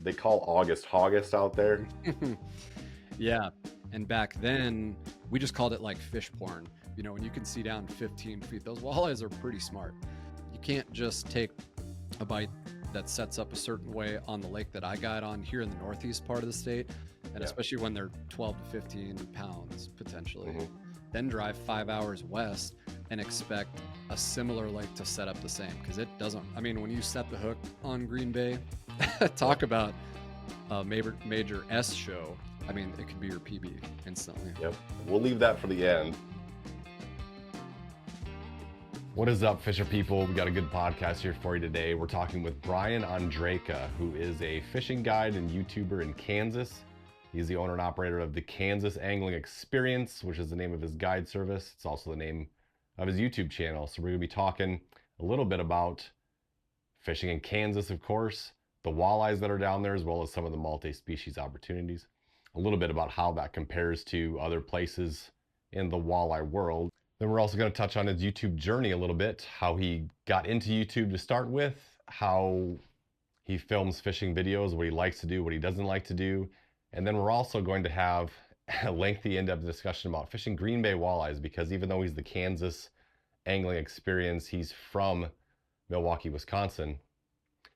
they call August Hog-ust out there. Yeah. And back then, we just called it like fish porn. You know, when you can see down 15 feet, those walleyes are pretty smart. You can't just take a bite that sets up a certain way on the lake that I got on here in the northeast part of the state, and Yeah. especially when they're 12 to 15 pounds potentially, Hmm. then drive 5 hours west and expect a similar lake to set up the same, because it doesn't. I mean, when you set the hook on Green Bay, talk about a major S show. I mean, it could be your PB instantly. Yep. We'll leave that for the end. What is up, fisher people? We got a good podcast here for you today. We're talking with Brian Ondrejka, who is a fishing guide and YouTuber in Kansas. He's the owner and operator of the Kansas Angling Experience, which is the name of his guide service. It's also the name of his YouTube channel. So we're going to be talking a little bit about fishing in Kansas, of course, the walleyes that are down there, as well as some of the multi-species opportunities. A little bit about how that compares to other places in the walleye world. Then we're also going to touch on his YouTube journey a little bit, how he got into YouTube to start with, how he films fishing videos, what he likes to do, what he doesn't like to do. And then we're also going to have a lengthy, in-depth discussion about fishing Green Bay walleyes, because even though he's the Kansas Angling Experience, he's from Milwaukee, Wisconsin.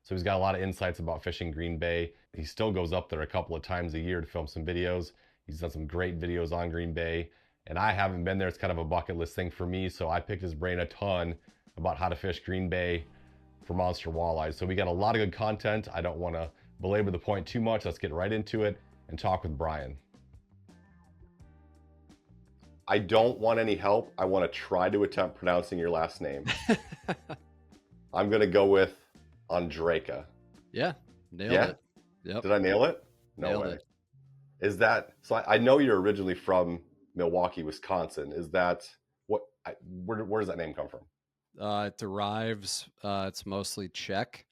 So he's got a lot of insights about fishing Green Bay. He still goes up there a couple of times a year to film some videos. He's done some great videos on Green Bay, and I haven't been there. It's kind of a bucket list thing for me, so I picked his brain a ton about how to fish Green Bay for monster walleyes. So we got a lot of good content. I don't want to belabor the point too much. Let's get right into it and talk with Brian. I don't want any help. I want to try to attempt pronouncing your last name. I'm going to go with Ondrejka. Yeah, nailed it. Yep. Did I nail it? No Nailed way. it. Is that so? I know you're originally from Milwaukee, Wisconsin. Is that where does that name come from? It derives, it's mostly Czech.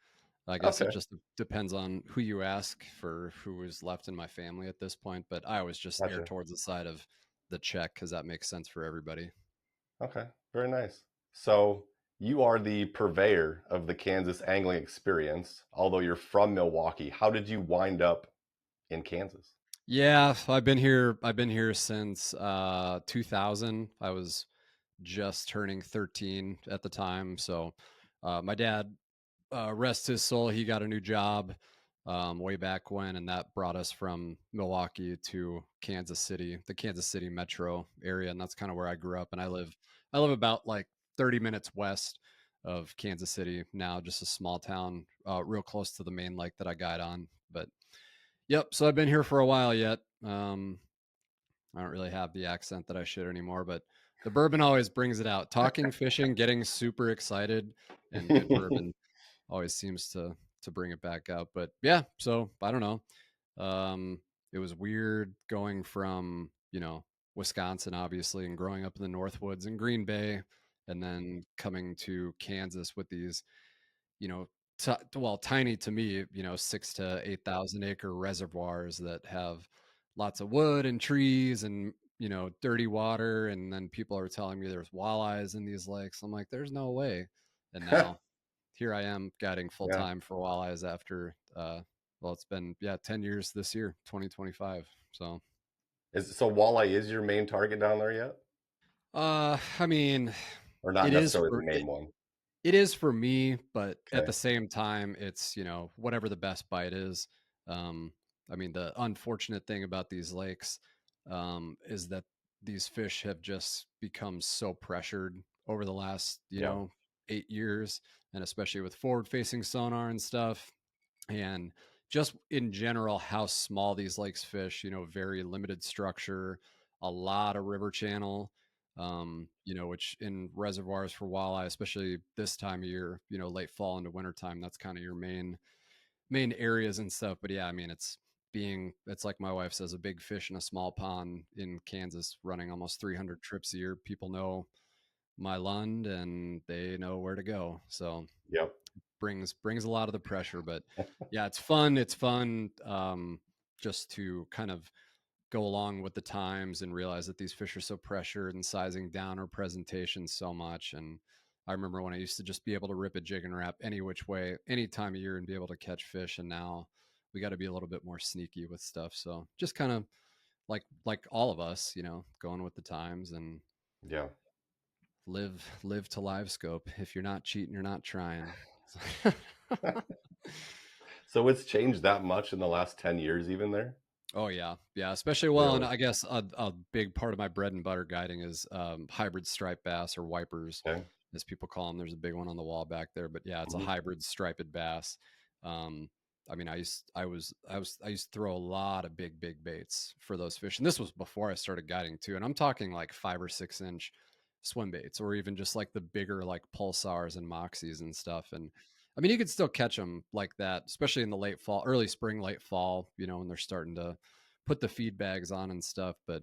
I guess Okay, it just depends on who you ask for who is left in my family at this point. But I always just err gotcha. towards the side of the Czech because that makes sense for everybody. Okay, very nice. So you are the purveyor of the Kansas Angling Experience, although you're from Milwaukee. How did you wind up in Kansas? Yeah, I've been here. I've been here since 2000. I was just turning 13 at the time. So my dad, rest his soul, he got a new job way back when, and that brought us from Milwaukee to Kansas City, the Kansas City metro area, and that's kind of where I grew up. And I live about like 30 minutes west of Kansas City now, just a small town, real close to the main lake that I guide on. But yep, so I've been here for a while yet. I don't really have the accent that I should anymore, but the bourbon always brings it out. Talking fishing, getting super excited, and good bourbon always seems to bring it back out. But yeah, so I don't know. It was weird going from, Wisconsin obviously, and growing up in the Northwoods and Green Bay, and then coming to Kansas with these, you know, well, tiny to me, 6 to 8,000 acre reservoirs that have lots of wood and trees and, dirty water. And then people are telling me there's walleyes in these lakes. I'm like, there's no way. And now here I am guiding full Yeah. time for walleyes after, well, it's been, 10 years this year, 2025. So, So walleye is your main target down there yet? I mean, Or not it is necessarily for the main one? It is for me, but at Okay. the same time, it's, whatever the best bite is. Um, I mean, the unfortunate thing about these lakes is that these fish have just become so pressured over the last, Yeah. 8 years, and especially with forward facing sonar and stuff. And just in general, how small these lakes fish, very limited structure, a lot of river channel, which in reservoirs for walleye, especially this time of year, late fall into wintertime, that's kind of your main areas and stuff. But yeah, I mean, it's like my wife says, a big fish in a small pond in Kansas, running almost 300 trips a year. People know my Lund and they know where to go. So Yep. brings a lot of the pressure. But yeah, it's fun. It's fun, just to kind of go along with the times and realize that these fish are so pressured and sizing down our presentation so much. And I remember when I used to just be able to rip a jig and wrap any which way, any time of year, and be able to catch fish. And now we got to be a little bit more sneaky with stuff. So just kind of like all of us, going with the times and Yeah. live to live scope. If you're not cheating, you're not trying. So it's changed that much in the last 10 years, even there? Oh yeah, yeah. Especially well, and Really? I guess a big part of my bread and butter guiding is hybrid striped bass or wipers, Okay. as people call them. There's a big one on the wall back there, but yeah, it's a Hmm. hybrid striped bass. Um, I mean, I used to throw a lot of big baits for those fish, and this was before I started guiding too. And I'm talking like 5 or 6 inch swim baits, or even just like the bigger like pulsars and moxies and stuff. And I mean, you could still catch them like that, especially in the late fall, early spring, late fall, when they're starting to put the feed bags on and stuff. But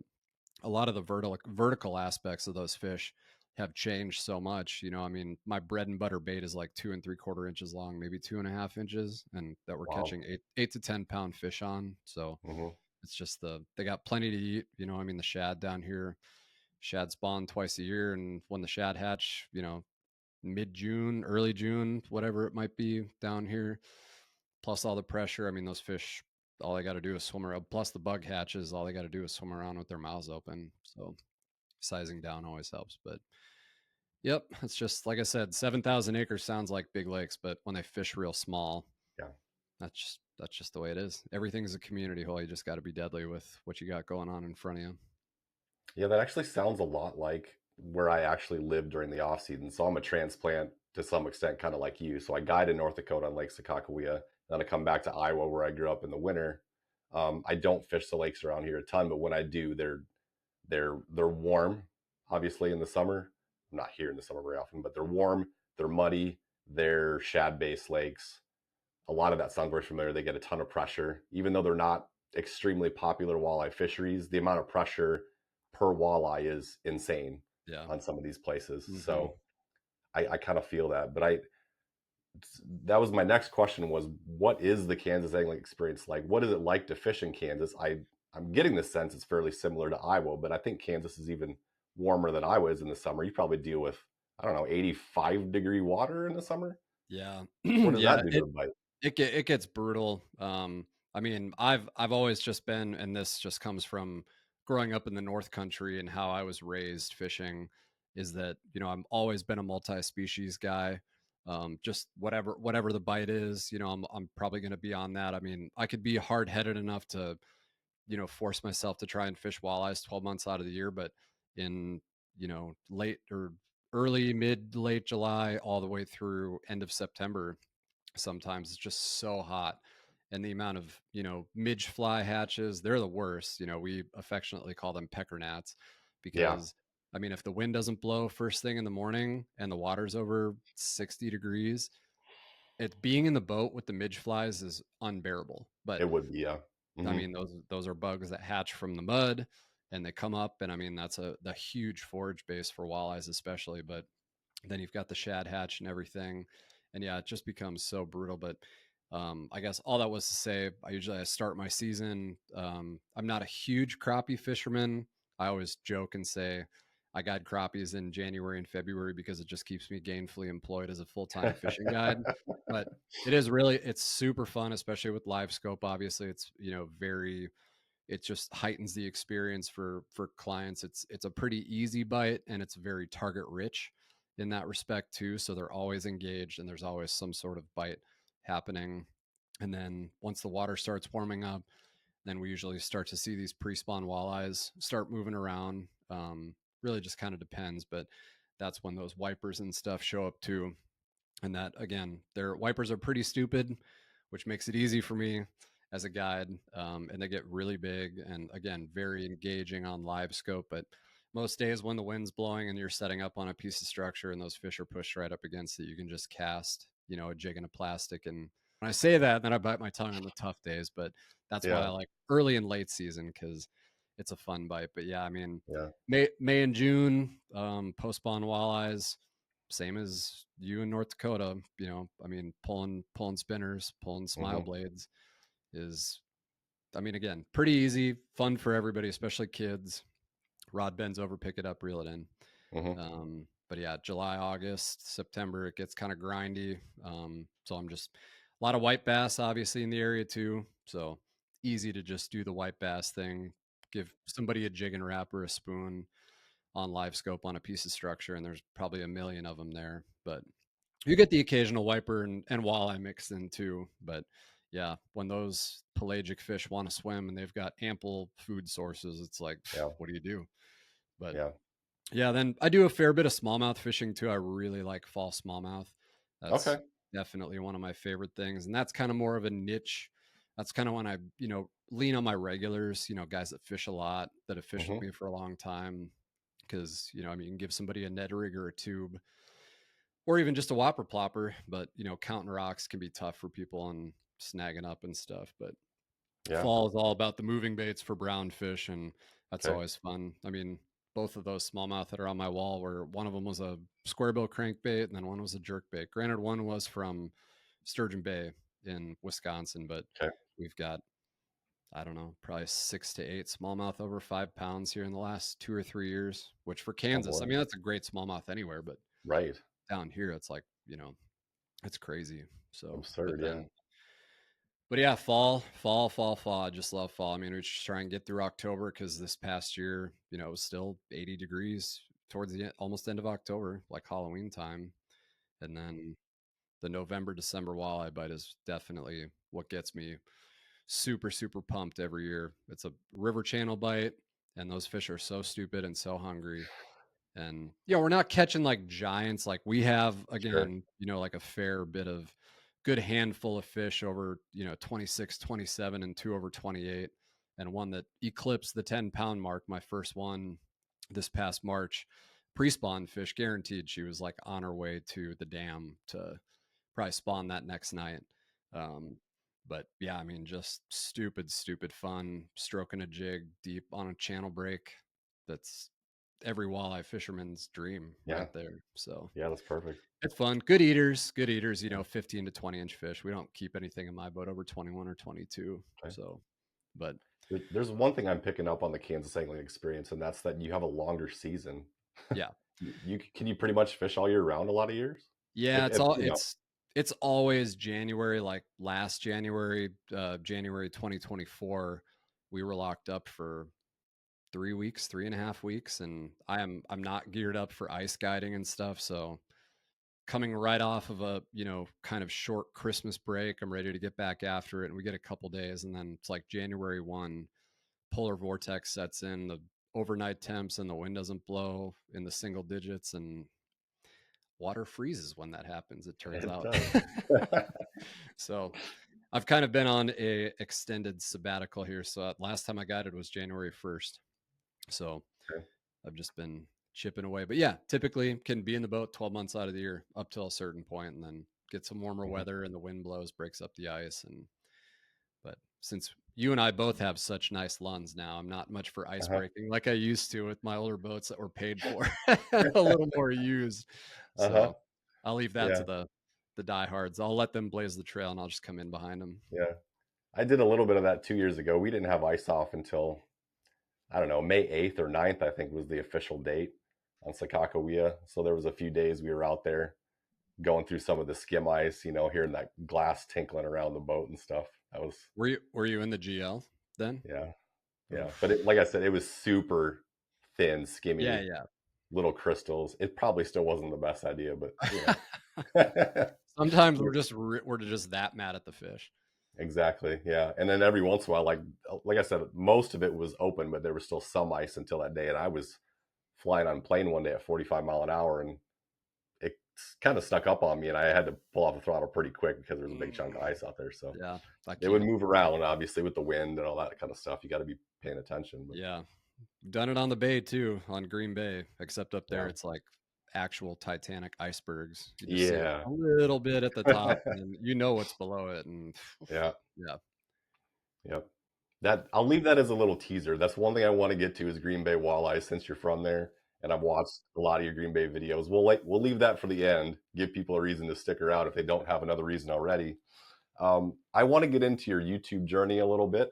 a lot of the vertical aspects of those fish have changed so much. I mean, my bread and butter bait is like 2 3/4 inches long, maybe 2.5 inches, and that we're Wow. catching 8 to 10 pound fish on. So Hmm. it's just they got plenty to eat. I mean, the shad down here, shad spawn twice a year, and when the shad hatch, mid June, early June, whatever it might be down here, plus all the pressure. I mean, those fish, all they got to do is swim around. Plus the bug hatches, all they got to do is swim around with their mouths open. So sizing down always helps. But yep, it's just like I said, 7,000 acres sounds like big lakes, but when they fish real small, Yeah. that's just the way it is. Everything's a community hole. You just got to be deadly with what you got going on in front of you. Yeah, that actually sounds a lot like where I actually live during the off season. So I'm a transplant to some extent, kind of like you. So I guide in North Dakota on Lake Sakakawea. Then I come back to Iowa where I grew up in the winter. I don't fish the lakes around here a ton, but when I do, they're warm. Obviously, in the summer, I'm not here in the summer very often, but they're warm. They're muddy. They're shad-based lakes. A lot of that sounds very familiar. They get a ton of pressure, even though they're not extremely popular walleye fisheries. The amount of pressure per walleye is insane Yeah. on some of these places. Hmm. So I kind of feel that. But that was my next question was what is the Kansas angling experience like? What is it like to fish in Kansas? I'm getting the sense it's fairly similar to Iowa, but I think Kansas is even warmer than Iowa is in the summer. You probably deal with, I don't know, 85-degree water in the summer. Yeah. What does Yeah. that do to a bite? It gets brutal. I mean, I've always just been, and this just comes from growing up in the North Country and how I was raised fishing, is that I've always been a multi-species guy. Just whatever the bite is, I'm probably going to be on that. I mean, I could be hard headed enough to force myself to try and fish walleyes 12 months out of the year, but in late or early mid late July all the way through end of September, sometimes it's just so hot, and the amount of midge fly hatches, they're the worst. We affectionately call them pecker gnats, Yeah, because I mean, if the wind doesn't blow first thing in the morning and the water's over 60 degrees, it being in the boat with the midge flies is unbearable. But it would be. Yeah. I Hmm. mean, those are bugs that hatch from the mud and they come up, and I mean, that's the huge forage base for walleyes especially. But then you've got the shad hatch and everything, and yeah, it just becomes so brutal. But I guess all that was to say, I start my season. I'm not a huge crappie fisherman. I always joke and say I guide crappies in January and February because it just keeps me gainfully employed as a full-time fishing guide. But it's super fun, especially with live scope. Obviously, it's very, it just heightens the experience for clients. It's a pretty easy bite, and it's very target rich in that respect too, so they're always engaged and there's always some sort of bite happening. And then once the water starts warming up, then we usually start to see these pre-spawn walleyes start moving around. Really just kind of depends, but that's when those wipers and stuff show up too. And that, again, their wipers are pretty stupid, which makes it easy for me as a guide. And they get really big and, again, very engaging on live scope. But most days when the wind's blowing and you're setting up on a piece of structure and those fish are pushed right up against it, you can just cast a jig in a plastic. And when I say that, then I bite my tongue on the tough days. But that's why Yeah. I like early and late season, because it's a fun bite. But yeah, I mean, Yeah. May and June, post spawn walleyes, same as you in North Dakota. I mean, pulling spinners, pulling smile Hmm. blades is, I mean, again, pretty easy, fun for everybody, especially kids. Rod bends over, pick it up, reel it in. Hmm. But yeah, July, August, September, it gets kind of grindy. So I'm just A lot of white bass, obviously, in the area too. So easy to just do the white bass thing. Give somebody a jig and wrap or a spoon on live scope on a piece of structure, and there's probably a million of them there. But you get the occasional wiper and walleye mixed in too. But yeah, when those pelagic fish want to swim and they've got ample food sources, it's like, Yeah. what do you do? But Yeah. yeah, then I do a fair bit of smallmouth fishing too. I really like fall smallmouth. That's Okay. definitely one of my favorite things. And that's kind of more of a niche. That's kind of when I, lean on my regulars, guys that fish a lot, that have fished with Hmm. me for a long time. Cause, I mean, you can give somebody a Ned rig or a tube or even just a whopper plopper, but, counting rocks can be tough for people and snagging up and stuff. But Yeah. fall is all about the moving baits for brown fish, and that's Okay. always fun. I mean, both of those smallmouth that are on my wall, where one of them was a square bill crankbait and then one was a jerk bait. Granted, one was from Sturgeon Bay in Wisconsin, but Okay. we've got, I don't know, probably 6 to 8 smallmouth over 5 pounds here in the last 2 or 3 years, which for Oh Kansas, I boy. mean, that's a great smallmouth anywhere, but Right. down here, it's like, it's crazy. So, Absurd. Yeah. but yeah, fall. I just love fall. I mean, we just try and get through October because this past year, it was still 80 degrees towards the almost end of October, like Halloween time. And then the November, December walleye bite is definitely what gets me super, super pumped every year. It's a river channel bite, and those fish are so stupid and so hungry. And we're not catching like giants. Like we have Sure. again, like a fair bit of good handful of fish over, 26, 27, and two over 28. And one that eclipsed the 10-pound mark, my first one this past March. Pre-spawn fish guaranteed. She was like on her way to the dam to probably spawn that next night. Um, but yeah, I mean, just stupid, stupid fun stroking a jig deep on a channel break. That's every walleye fisherman's dream Yeah. right there. So Yeah. That's perfect. it's fun. Good eaters, good eaters, 15 to 20 inch fish. We don't keep anything in my boat over 21 or 22. Okay. So, but There's one thing I'm picking up on the Kansas angling experience, and that's that you have a longer season. yeah, You can you pretty much fish all year round a lot of years. yeah, it's all, You know. it's always January, like last January, January 2024, we were locked up for 3 weeks, 3.5 weeks. And I'm not geared up for ice guiding and stuff. So coming right off of a kind of short Christmas break, I'm ready to get back after it, and we get a couple days, and then it's like January 1, polar vortex sets in, the overnight temps, and the wind doesn't blow in the single digits, and water freezes when that happens, it turns It out. does. So I've kind of been on a extended sabbatical here. So last time I got it was January 1st. So Okay. I've just been chipping away. But yeah, typically can be in the boat 12 months out of the year up till a certain point, and then get some warmer Mhm. weather and the wind blows, breaks up the ice. And but since you and I both have such nice lunds now, I'm not much for ice Uh-huh. breaking like I used to with my older boats that were paid for and a little more used. Uh-huh. So I'll leave that to Yeah. the diehards. I'll let them blaze the trail and I'll just come in behind them. Yeah. I did a little bit of that 2 years ago. We didn't have ice off until, I don't know, May 8th or 9th, I think was the official date on Sakakawea. So there was a few days we were out there going through some of the skim ice, hearing that glass tinkling around the boat and stuff. That was, Were you in the GL then? yeah, yeah. But Oof. like I said, it was super thin, Yeah, skimmy, yeah. little crystals. It probably still wasn't the best idea, but Sometimes we're just that mad at the fish. exactly. Yeah. And then every once in a while, like I said, most of it was open, but there was still some ice until that day. And I was flying on a plane one day at 45 mile an hour, and it kind of snuck up on me, and I had to pull off the throttle pretty quick because there was a big chunk of ice out there. So Yeah, I it would can't. move around, obviously, with the wind and all that kind of stuff. You got to be paying attention. But Yeah, done it on the bay too, on Green Bay. Except up there, yeah, it's like actual Titanic icebergs. You just see yeah, a little bit at the top, and then what's below it. And yeah, yeah, yep. That I'll leave that as a little teaser. That's one thing I want to get to is Green Bay walleye since you're from there, and I've watched a lot of your Green Bay videos. We'll leave that for the end. Give people a reason to stick around if they don't have another reason already. I want to get into your YouTube journey a little bit.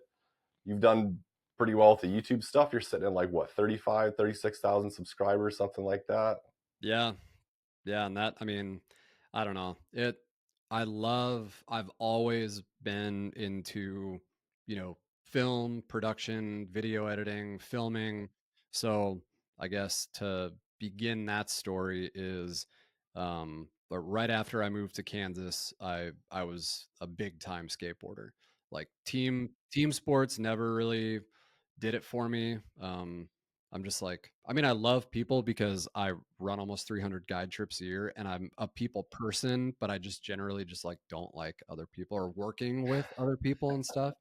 You've done pretty well with the YouTube stuff. You're sitting in like what, 35, 36,000 subscribers, something like that. yeah, yeah. And that, I mean, I don't know it. I've always been into, you know, film production, video editing, filming. So I guess to begin that story is, but right after I moved to Kansas, I was a big time skateboarder. Like team sports never really did it for me. I'm just like, I mean, I love people because I run almost 300 guide trips a year and I'm a people person, but I just generally just like don't like other people or working with other people and stuff.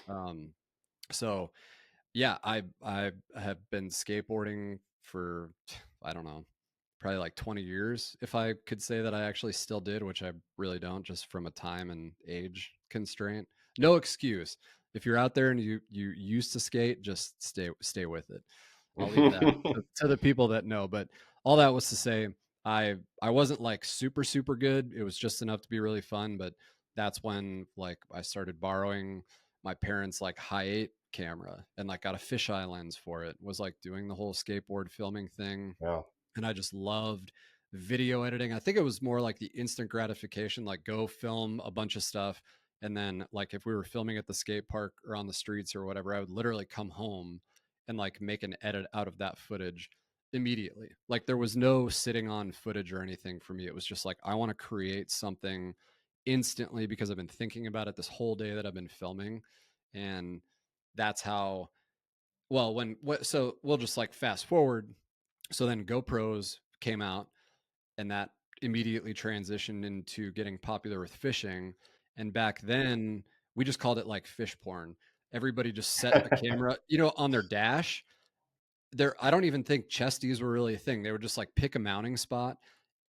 Um, so yeah, I have been skateboarding for I don't know, probably like 20 years if I could say that I actually still did, which I really don't just from a time and age constraint. No excuse. If you're out there and you used to skate, just stay with it. I'll leave that to the people that know, but all that was to say I wasn't like super good. It was just enough to be really fun, but that's when like I started borrowing my parents' like high 8 camera and like got a fisheye lens for it. Was like doing the whole skateboard filming thing, Yeah. and I just loved video editing. I think it was more like the instant gratification, like go film a bunch of stuff. And then like if we were filming at the skate park or on the streets or whatever, I would literally come home and like make an edit out of that footage immediately. Like there was no sitting on footage or anything for me. It was just like I want to create something instantly because I've been thinking about it this whole day that I've been filming. And that's how well when what so we'll just like fast forward. So then GoPros came out, and that immediately transitioned into getting popular with fishing. And back then, we just called it like fish porn. Everybody just set a camera, on their dash. I don't even think chesties were really a thing. They would just like pick a mounting spot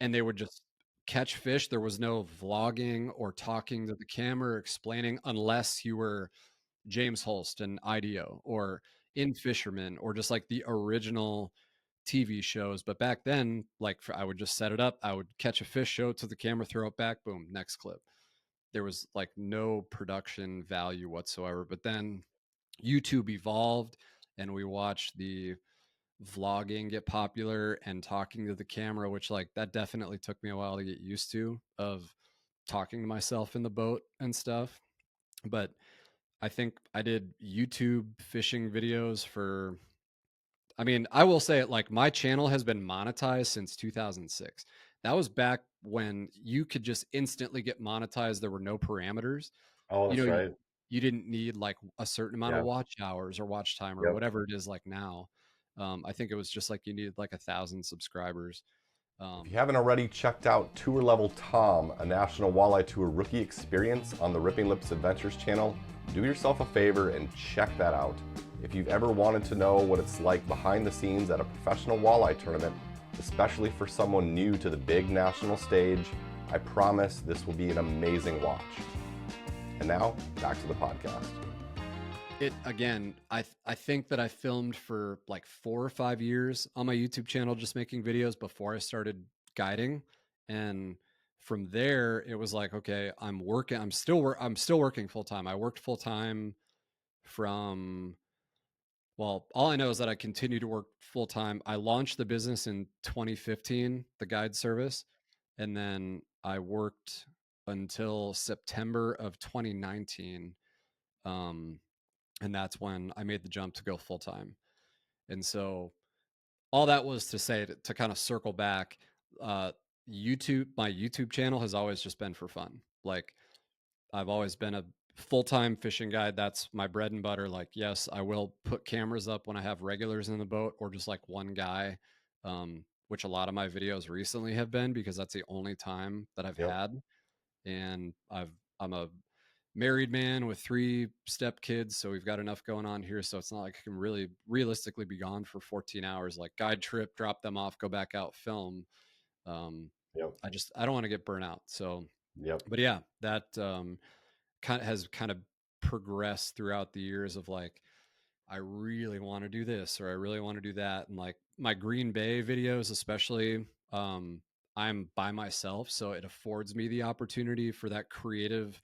and they would just catch fish. There was no vlogging or talking to the camera or explaining unless you were James Holst and IDO or In Fisherman or just like the original TV shows. But back then, like I would just set it up. I would catch a fish, show it to the camera, throw it back, boom, next clip. There was like no production value whatsoever. But then YouTube evolved and we watched the vlogging get popular and talking to the camera, which like that definitely took me a while to get used to of talking to myself in the boat and stuff. But I think I did YouTube fishing videos for, I mean, I will say it like my channel has been monetized since 2006. That was back when you could just instantly get monetized. There were no parameters. Oh, You that's know, right. you didn't need like a certain amount of Yeah. watch hours or watch time or Yep. whatever it is like now. I think it was just like you needed like 1,000 subscribers. If you Um, haven't already checked out Tour Level Tom, a National Walleye Tour rookie experience on the Ripping Lips Adventures channel, do yourself a favor and check that out. If you've ever wanted to know what it's like behind the scenes at a professional walleye tournament, especially for someone new to the big national stage, I promise this will be an amazing watch. And now, back to the podcast. it again, I think that I filmed for like 4 or 5 years on my YouTube channel, just making videos before I started guiding. And from there, it was like, okay, I'm working. I'm still working full time. I worked full time from, well, all I know is that I continue to work full time. I launched the business in 2015, the guide service, and then I worked until September of 2019. Um, and that's when I made the jump to go full time. And so all that was to say to kind of circle back, uh, my YouTube channel has always just been for fun. Like I've always been a full time fishing guide. That's my bread and butter. Like, yes, I will put cameras up when I have regulars in the boat or just like one guy, which a lot of my videos recently have been because that's the only time that I've Yep. had. And I'm a married man with 3 step kids, so we've got enough going on here. So it's not like I can really realistically be gone for 14 hours, like guide trip, drop them off, go back out, film. Um, Yep. I don't want to get burnt out. So, Yep. but yeah, that kind of progressed throughout the years of like, I really want to do this or I really want to do that. And like my Green Bay videos, especially, I'm by myself. So it affords me the opportunity for that creative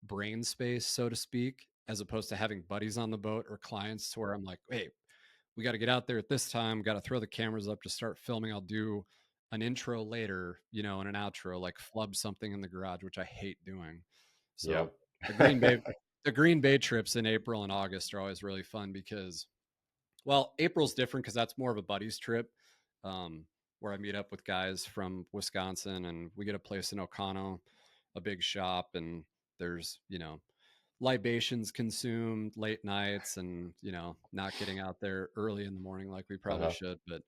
brain space, so to speak, as opposed to having buddies on the boat or clients to where I'm like, hey, we got to get out there at this time, got to throw the cameras up to start filming. I'll do an intro later, and an outro, like flub something in the garage, which I hate doing. So Yep. the Green Bay, the Green Bay trips in April and August are always really fun because, well, April's different because that's more of a buddies trip, um, where I meet up with guys from Wisconsin and we get a place in Okano, a big shop, and there's, libations consumed late nights and, not getting out there early in the morning like we probably Uh-huh. should. But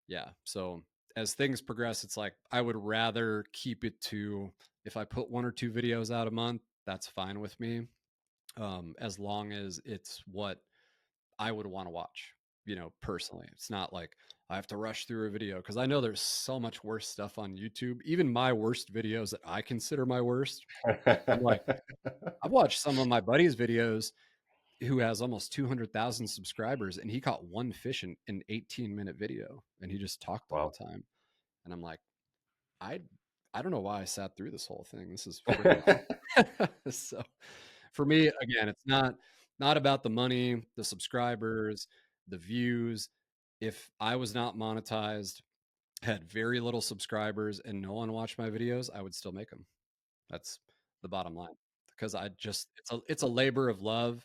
yeah, so as things progress, it's like I would rather keep it to, if I put one or two videos out a month, that's fine with me. As long as it's what I would want to watch, personally. It's not like I have to rush through a video because I know there's so much worse stuff on YouTube. Even my worst videos that I consider my worst, I'm like, I've watched some of my buddies' videos who has almost 200,000 subscribers and he caught one fish in an 18-minute video and he just talked the whole Wow. time. And I'm like, I I don't know why I sat through this whole thing. This is freaking so for me, again, it's not about the money, the subscribers, the views. If I was not monetized, had very little subscribers, and no one watched my videos, I would still make them. That's the bottom line. Because I just it's a labor of love,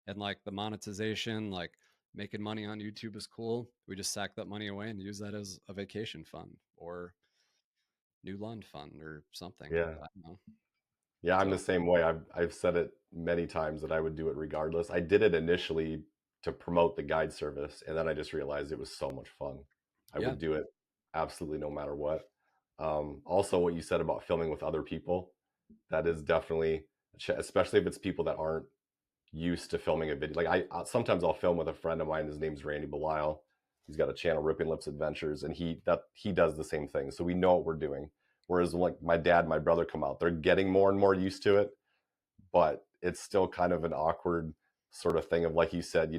and like the monetization, like making money on YouTube is cool. We just sack that money away and use that as a vacation fund or new Lund fund or something. Yeah. I don't know. Yeah, I'm the So same way. I've said it many times that I would do it regardless. I did it initially to promote the guide service, and then I just realized it was so much fun. I yeah, would do it absolutely no matter what. Also, what you said about filming with other people, that is definitely, especially if it's people that aren't used to filming a video. Like sometimes I'll film with a friend of mine. His name's Randy Belial. He's got a channel, Ripping Lips Adventures, and he does the same thing. So we know what we're doing. Whereas like my dad, and my brother come out, they're getting more and more used to it, but it's still kind of an awkward sort of thing of, like you said,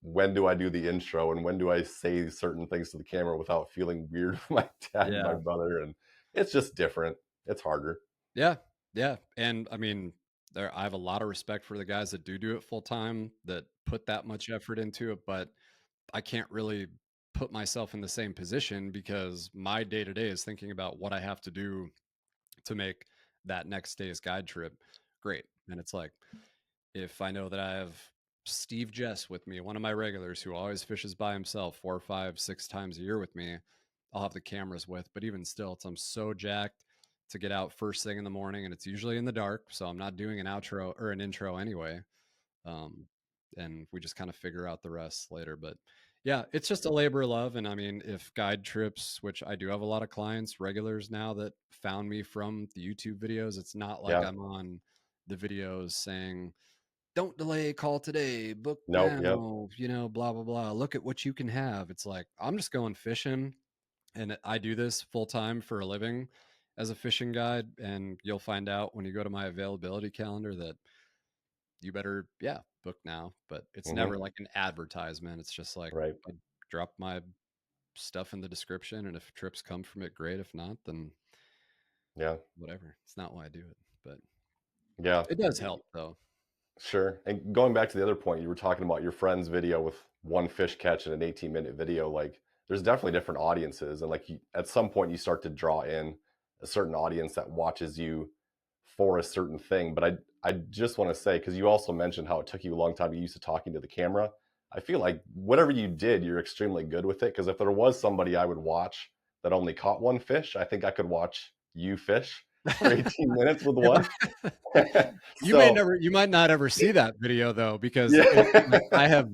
when do I do the intro and when do I say certain things to the camera without feeling weird with my dad and my yeah. brother, and it's just different. It's harder. Yeah, yeah, and I mean, I have a lot of respect for the guys that do it full time, that put that much effort into it, but I can't really put myself in the same position because my day to day is thinking about what I have to do to make that next day's guide trip great. And it's like, if I know that I have Steve Jess with me, one of my regulars who always fishes by himself 4, 5, 6 times a year with me, I'll have the cameras with. But even still, I'm so jacked to get out first thing in the morning, and it's usually in the dark, so I'm not doing an outro or an intro anyway. Um, and we just kind of figure out the rest later. But yeah, it's just a labor of love. And I mean, if guide trips, which I do have a lot of clients, regulars now that found me from the YouTube videos, it's not like Yeah. I'm on the videos saying, don't delay, call today, book Nope. Yep. now, blah, blah, blah. Look at what you can have. It's like, I'm just going fishing and I do this full time for a living as a fishing guide. And you'll find out when you go to my availability calendar that you better, yeah, book now. But it's Hmm. never like an advertisement. It's just like Right. I drop my stuff in the description. And if trips come from it, great. If not, then Yeah. whatever. It's not why I do it, but Yeah. it does help though. Sure. And going back to the other point, you were talking about your friend's video with one fish catch in an 18-minute video. Like, there's definitely different audiences. And like at some point, you start to draw in a certain audience that watches you for a certain thing. But I just want to say, because you also mentioned how it took you a long time to get used to talking to the camera. I feel like whatever you did, you're extremely good with it. Because if there was somebody I would watch that only caught one fish, I think I could watch you fish for 18 minutes with Yeah. one. So, You might not ever see that video though, because like yeah. I have,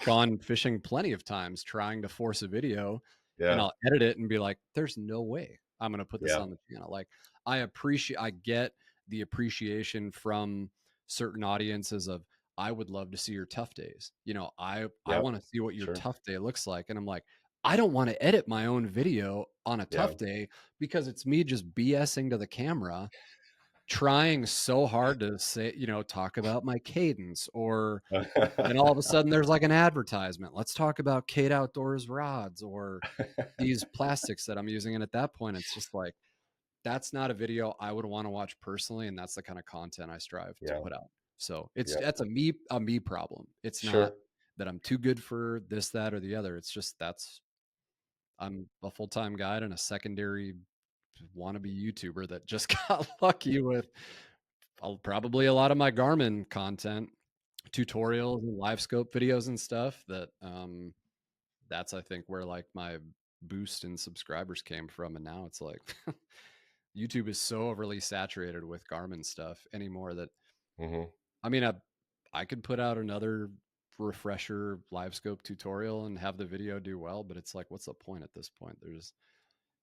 gone fishing plenty of times trying to force a video and Yeah. I'll edit it and be like, there's no way I'm going to put this Yeah. on the channel. Like I get the appreciation from certain audiences of, I would love to see your tough days. I Yep. want to see what your Sure. tough day looks like. And I'm like, I don't want to edit my own video on a Yeah. tough day because it's me just BSing to the camera trying so hard to say, talk about my cadence, or then all of a sudden there's like an advertisement. Let's talk about Kate Outdoors rods or these plastics that I'm using. And at that point, it's just like, that's not a video I would want to watch personally. And that's the kind of content I strive to Yeah. put out. So Yeah. that's a me problem. It's not Sure. that I'm too good for this, that, or the other. It's just I'm a full-time guide and a secondary wannabe YouTuber that just got lucky with probably a lot of my Garmin content, tutorials and live scope videos and stuff that that's I think where like my boost in subscribers came from. And now it's like YouTube is so overly saturated with Garmin stuff anymore that Hmm. I mean I could put out another refresher live scope tutorial and have the video do well, but it's like what's the point at this point? There's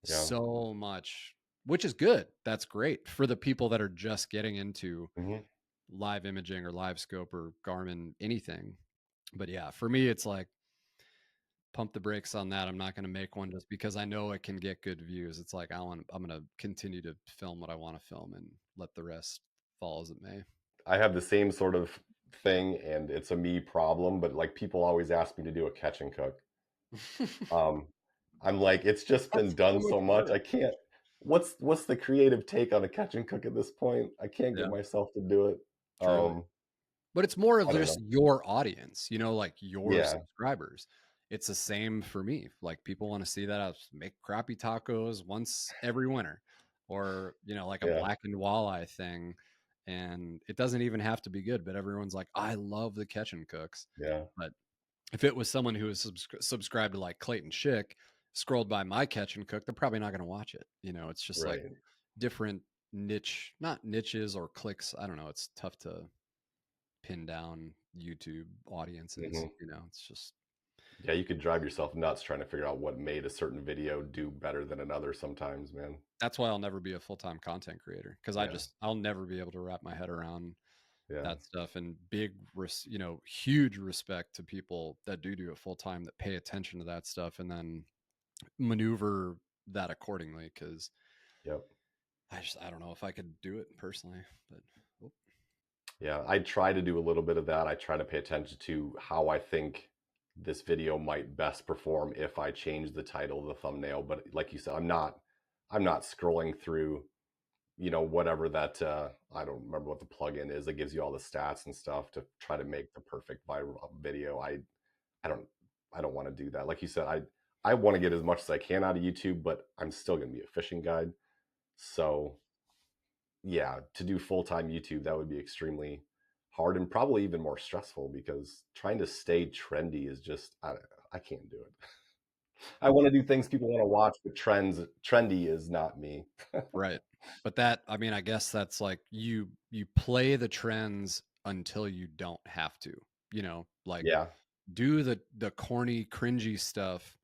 Yeah. so much, which is good. That's great for the people that are just getting into Hmm. live imaging or live scope or Garmin anything. But yeah, for me it's like pump the brakes on that. I'm not going to make one just because I know it can get good views. It's like I'm going to continue to film what I want to film and let the rest fall as it may. I have the same sort of thing, and it's a me problem, but like people always ask me to do a catch and cook. Um, I'm like, it's just been That's so done much so much. work. I can't. What's the creative take on a catch and cook at this point? I can't get Yeah, myself to do it. truly. Um, But it's more of I don't just know. your audience, like your Yeah, subscribers. It's the same for me. Like people want to see that I make crappy tacos once every winter or, like a yeah, blackened walleye thing. And it doesn't even have to be good, but everyone's like, I love the catch and cooks. yeah, But if it was someone who was subscribed to like Clayton Schick, scrolled by my catch and cook, they're probably not going to watch it. It's just like right. different niche, not niches or clicks. I don't know. It's tough to pin down YouTube audiences. Hmm. It's just Yeah, you could drive yourself nuts trying to figure out what made a certain video do better than another sometimes, man. that's why I'll never be a full-time content creator because Yeah, I'll never be able to wrap my head around yeah, that stuff. And huge respect to people that do it full time that pay attention to that stuff and then maneuver that accordingly because yep. I don't know if I could do it personally, but oh, Yeah, I try to do a little bit of that. I try to pay attention to how I think this video might best perform if I change the title, the thumbnail. But like you said, I'm not scrolling through, whatever that I don't remember what the plugin is that gives you all the stats and stuff to try to make the perfect viral video. I don't I don't want to do that. Like you said, I want to get as much as I can out of YouTube, but I'm still going to be a fishing guide. So yeah, to do full-time YouTube, that would be extremely hard and probably even more stressful because trying to stay trendy is just I can't do it. I want to do things people want to watch, but trendy is not me. right. But that I mean I guess that's like you play the trends until you don't have to, like Yeah, do the corny cringy stuff,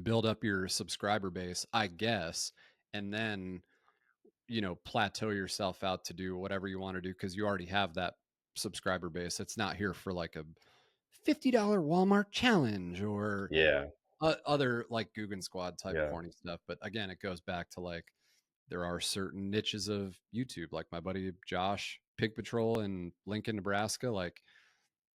build up your subscriber base, I guess, and then plateau yourself out to do whatever you want to do because you already have that subscriber base. It's not here for like a $50 Walmart challenge or yeah, other like Guggen Squad type yeah, corny stuff. But again, it goes back to like there are certain niches of YouTube, like my buddy Josh Pig Patrol in Lincoln, Nebraska. Like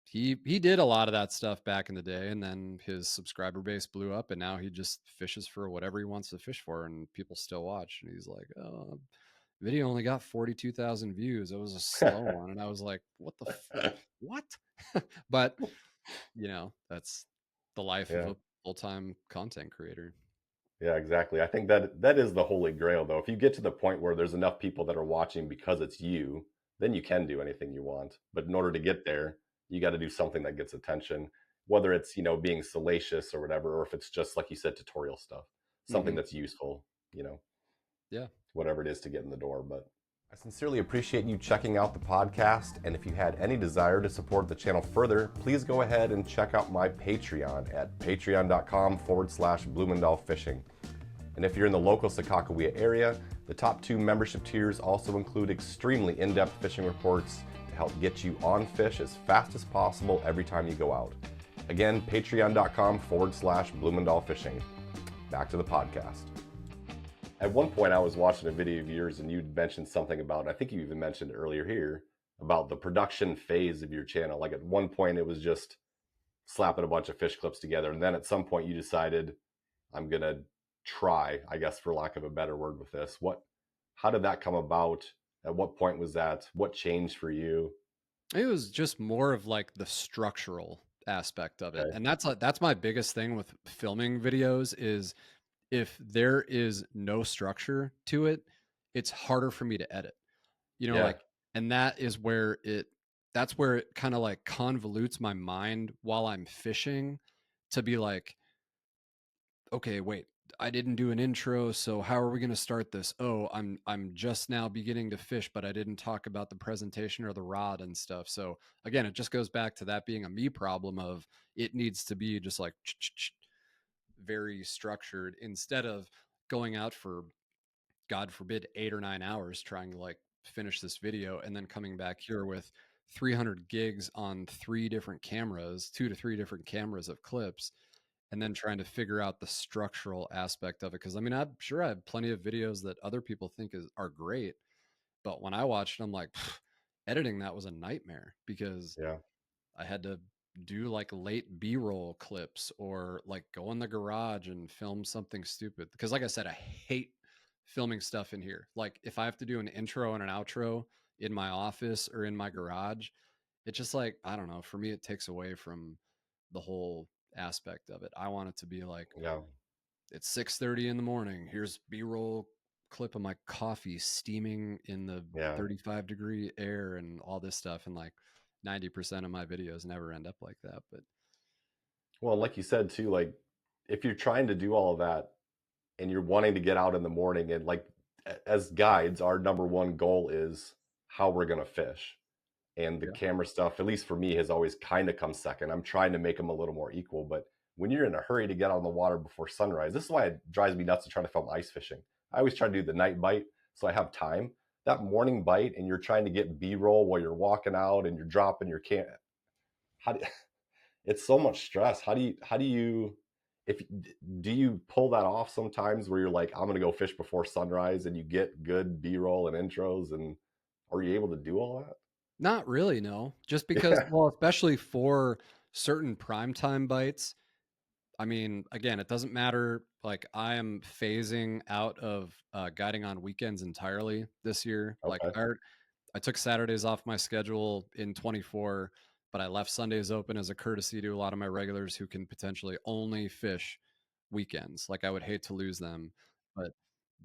he did a lot of that stuff back in the day, and then his subscriber base blew up, and now he just fishes for whatever he wants to fish for, and people still watch. And he's like, "Oh, video only got 42,000 views. It was a slow one," and I was like, "What the what?" But that's the life of yeah. a full-time content creator. Yeah, exactly. I think that is the holy grail, though. If you get to the point where there's enough people that are watching because it's you, then you can do anything you want. But in order to get there, you got to do something that gets attention, whether it's, being salacious or whatever, or if it's just like you said, tutorial stuff, something Hmm. that's useful, Yeah. whatever it is to get in the door. But I sincerely appreciate you checking out the podcast. And if you had any desire to support the channel further, please go ahead and check out my Patreon at patreon.com/Bloemendaal Fishing. And if you're in the local Sakakawea area, the top 2 membership tiers also include extremely in-depth fishing reports to help get you on fish as fast as possible every time you go out. Again, patreon.com/Bloemendaal Fishing. Back to the podcast. At one point, I was watching a video of yours and you'd mentioned something about, I think you even mentioned earlier here, about the production phase of your channel. Like at one point, it was just slapping a bunch of fish clips together. And then at some point, you decided, I'm going to try, I guess, for lack of a better word with this. How did that come about? At what point was that? What changed for you? It was just more of like the structural aspect of it. Okay. And that's my biggest thing with filming videos is if there is no structure to it, it's harder for me to edit. Yeah. Like, and that's where it kind of like convolutes my mind while I'm fishing to be like, okay, wait, I didn't do an intro, so how are we going to start this? Oh, I'm just now beginning to fish, but I didn't talk about the presentation or the rod and stuff. So again, it just goes back to that being a me problem of it needs to be just like very structured instead of going out for, God forbid, 8 or 9 hours trying to like finish this video and then coming back here with 300 gigs on 2 to 3 different cameras of clips and then trying to figure out the structural aspect of it. Cause I mean, I'm sure I have plenty of videos that other people think are great, but when I watched, I'm like, editing that was a nightmare because Yeah. I had to do like late B-roll clips or like go in the garage and film something stupid. Because like I said, I hate filming stuff in here. Like if I have to do an intro and an outro in my office or in my garage, it's just like, I don't know, for me it takes away from the whole aspect of it. I want it to be like Yeah. it's 6:30 in the morning. Here's B-roll clip of my coffee steaming in the Yeah. 35-degree air and all this stuff. And like 90% of my videos never end up like that. But Well, like you said too, like if you're trying to do all of that and you're wanting to get out in the morning and like as guides, our number one goal is how we're going to fish. And the yeah, camera stuff, at least for me, has always kind of come second. I'm trying to make them a little more equal, but when you're in a hurry to get out on the water before sunrise, this is why it drives me nuts to try to film ice fishing. I always try to do the night bite so I have time. That morning bite, and you're trying to get B-roll while you're walking out and you're dropping your can. How do, it's so much stress. How do you if do you pull that off sometimes where you're like, I'm gonna go fish before sunrise and you get good B-roll and intros, and are you able to do all not really, no. Just that? because, Yeah. well, especially for certain primetime bites. I mean, again, it doesn't matter. Like, I am phasing out of guiding on weekends entirely this year. Like, Okay. I took Saturdays off my schedule in 24, but I left Sundays open as a courtesy to a lot of my regulars who can potentially only fish weekends. Like, I would hate to lose them. But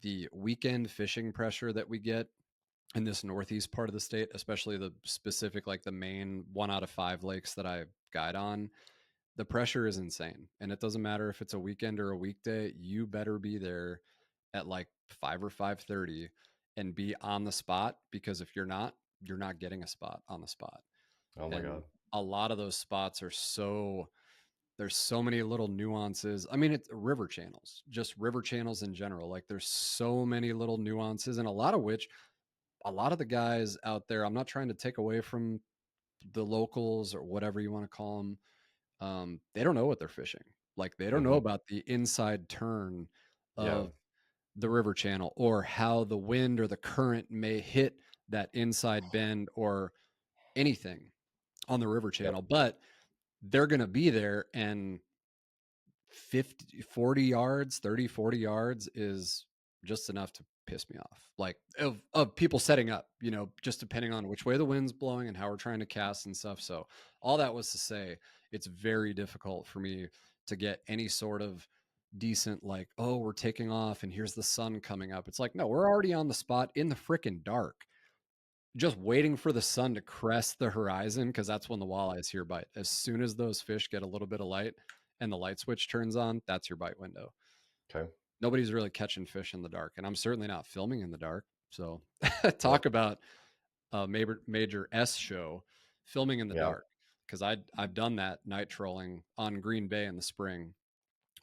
the weekend fishing pressure that we get in this northeast part of the state, especially the specific, like the main 1 out of 5 lakes that I guide on, the pressure is insane. And it doesn't matter if it's a weekend or a weekday, you better be there at like 5 or 5:30 and be on the spot, because if you're not getting a spot on the spot. Oh my And God. a lot of those spots are so, there's so many little nuances. I mean, it's river channels, just river channels in general. Like there's so many little nuances, and a lot of which a lot of the guys out there, I'm not trying to take away from the locals or whatever you want to call them, they don't know what they're fishing. Like they don't know Hmm. about the inside turn Yeah. of the river channel or how the wind or the current may hit that inside bend or anything on the river Yep. channel. But they're going to be there, and 50, 40 yards, 30, 40 yards is just enough to piss me off. Like of people setting up, just depending on which way the wind's blowing and how we're trying to cast and stuff. So all that was to say, it's very difficult for me to get any sort of decent, like, oh, we're taking off and here's the sun coming up. It's like, no, we're already on the spot in the freaking dark, just waiting for the sun to crest the horizon, because that's when the walleyes here bite. As soon as those fish get a little bit of light and the light switch turns on, that's your bite window. Okay. Nobody's really catching fish in the dark, and I'm certainly not filming in the dark. So Yep. talk about a major S show, filming in the Yeah. dark, because I've done that night trolling on Green Bay in the spring.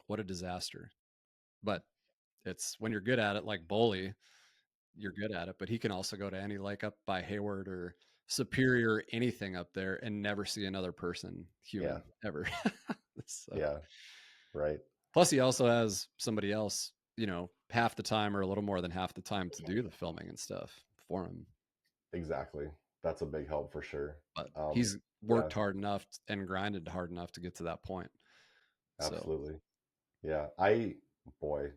What a disaster. But it's when you're good at it, like Boley, you're good at it, but he can also go to any lake up by Hayward or Superior, anything up there, and never see another person, Yeah. human, ever. So, Yeah. Right. plus he also has somebody else, half the time or a little more than half the time to do the filming and stuff for him. Exactly. That's a big help for sure. But Um, he's yeah, worked hard enough and grinded hard enough to get to that point. So, absolutely. Yeah. Boy,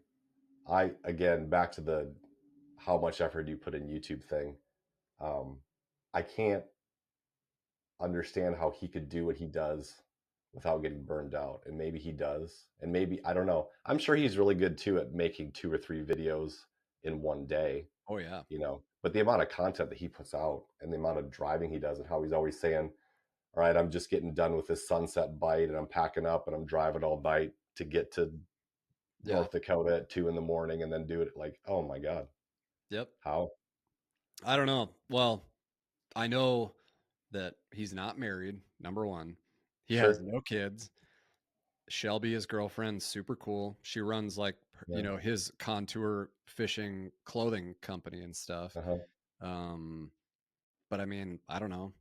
again, back to the how much effort you put in YouTube thing. Um, I can't understand how he could do what he does without getting burned out. And maybe he does. And maybe, I don't know. I'm sure he's really good too at making 2 or 3 videos in one day, Oh yeah. but the amount of content that he puts out and the amount of driving he does and how he's always saying, all right, I'm just getting done with this sunset bite and I'm packing up and I'm driving all night to get to Yeah. North Dakota at 2 in the morning and then do it. Like, oh my God, Yep. how? I don't know. Well, I know that he's not married, number one. He has Sure. no kids. Shelby, his girlfriend, super cool. She runs like, Yeah. his contour fishing clothing company and stuff. Uh-huh. Um, but I mean, I don't know.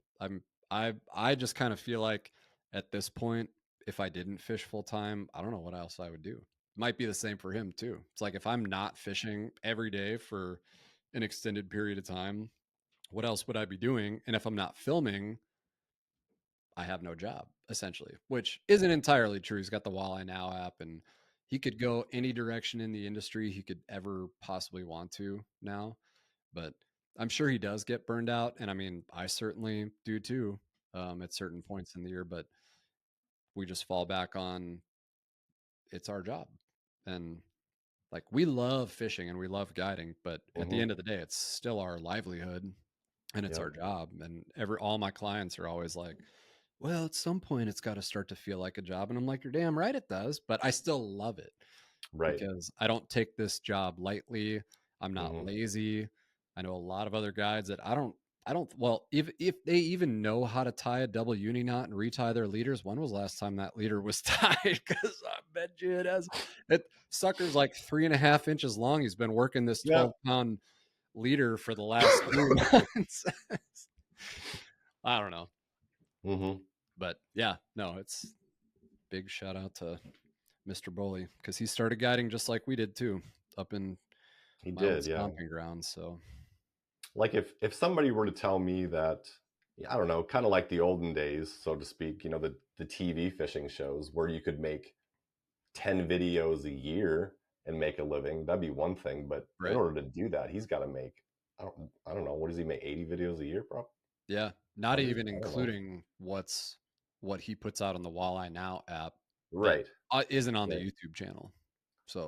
I just kind of feel like at this point, if I didn't fish full time, I don't know what else I would do. Might be the same for him too. It's like if I'm not fishing every day for an extended period of time, what else would I be doing? And if I'm not filming, I have no job, essentially, which isn't entirely true. He's got the Walleye Now app and he could go any direction in the industry he could ever possibly want to now. But I'm sure he does get burned out. And I mean, I certainly do too, at certain points in the year, but we just fall back on it's our job. And like we love fishing and we love guiding, but at the Mm-hmm. end of the day, it's still our livelihood and it's our Yep. job. And all my clients are always like, well, at some point it's got to start to feel like a job. And I'm like, you're damn right it does, but I still love it Right. because I don't take this job lightly. I'm not Mm-hmm. lazy. I know a lot of other guides that well, if they even know how to tie a double uni knot and retie their leaders, when was the last time that leader was tied? Because I bet you it sucker's like 3.5 inches long. He's been working this Yeah. 12-pound leader for the last 3 months. I don't know. Mm-hmm. But yeah, no, it's big shout out to Mr. Boley because he started guiding just like we did too, up in He my old did. Yeah. stomping grounds. So Like if somebody were to tell me that, yeah, I don't know, kind of like the olden days, so to speak, the TV fishing shows where you could make 10 videos a year and make a living, that'd be one thing. But in right, order to do that, he's got to make, I don't know, what does he make? 80 videos a year, probably yeah, not 100? even I don't know. including what he puts out on the Walleye Now app that Right. isn't on the Right. YouTube channel.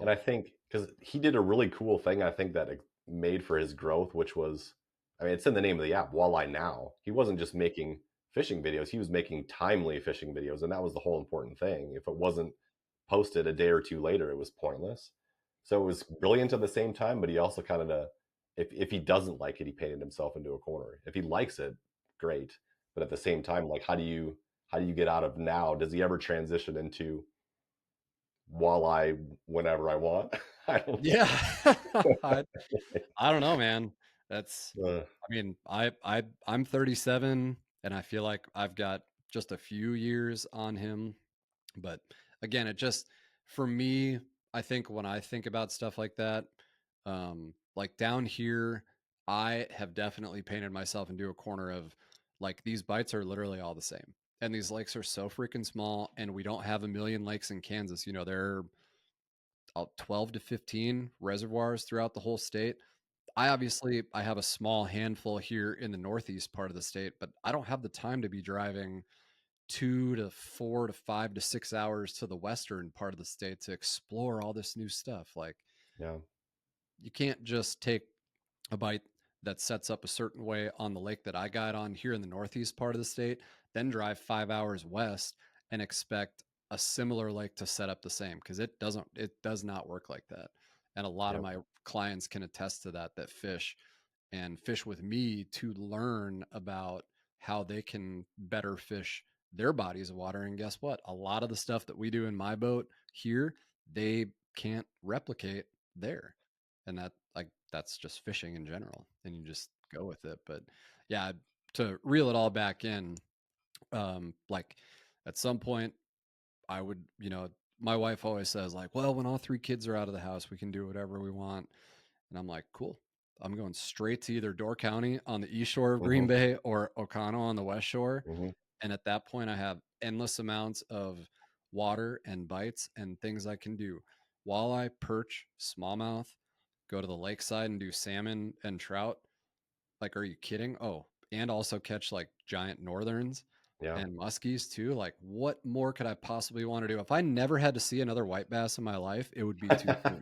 And So I think because he did a really cool thing, I think that it made for his growth, which was, I mean, it's in the name of the app, Walleye Now. He wasn't just making fishing videos, he was making timely fishing videos. And that was the whole important thing. If it wasn't posted a day or two later, it was pointless. So it was brilliant at the same time, but he also kind of, if he doesn't like it, he painted himself into a corner. If he likes it, great. But at the same time, like, how do you get out of now? Does he ever transition into walleye whenever I want? I don't yeah, know. I, I don't know, man. That's Uh, I mean, I'm 37 and I feel like I've got just a few years on him. But again, it just for me, I think when I think about stuff like that, like down here, I have definitely painted myself into a corner of like these bites are literally all the same. And these lakes are so freaking small, and we don't have a million lakes in Kansas. There are 12 to 15 reservoirs throughout the whole state. I have a small handful here in the northeast part of the state, but I don't have the time to be driving 2 to 4 to 5 to 6 hours to the western part of the state to explore all this new stuff. Like yeah, you can't just take a bite that sets up a certain way on the lake that I guide on here in the northeast part of the state, then drive 5 hours west and expect a similar lake to set up the same because it does not work like that. And a lot of yeah, my clients can attest to that fish and fish with me to learn about how they can better fish their bodies of water. And guess what? A lot of the stuff that we do in my boat here, they can't replicate there. And that's just fishing in general. And you just go with it. But yeah, to reel it all back in, like at some point I would, my wife always says like, well, when all three kids are out of the house, we can do whatever we want. And I'm like, cool. I'm going straight to either Door County on the east shore of Green hmm Bay or Ocano on the west shore. hmm And at that point, I have endless amounts of water and bites and things I can do. Walleye, perch, smallmouth, go to the lakeside and do salmon and trout. Like, are you kidding? Oh, and also catch like giant northerns. Yeah. and muskies too. Like, what more could I possibly want to do? If I never had to see another white bass in my life, it would be too soon.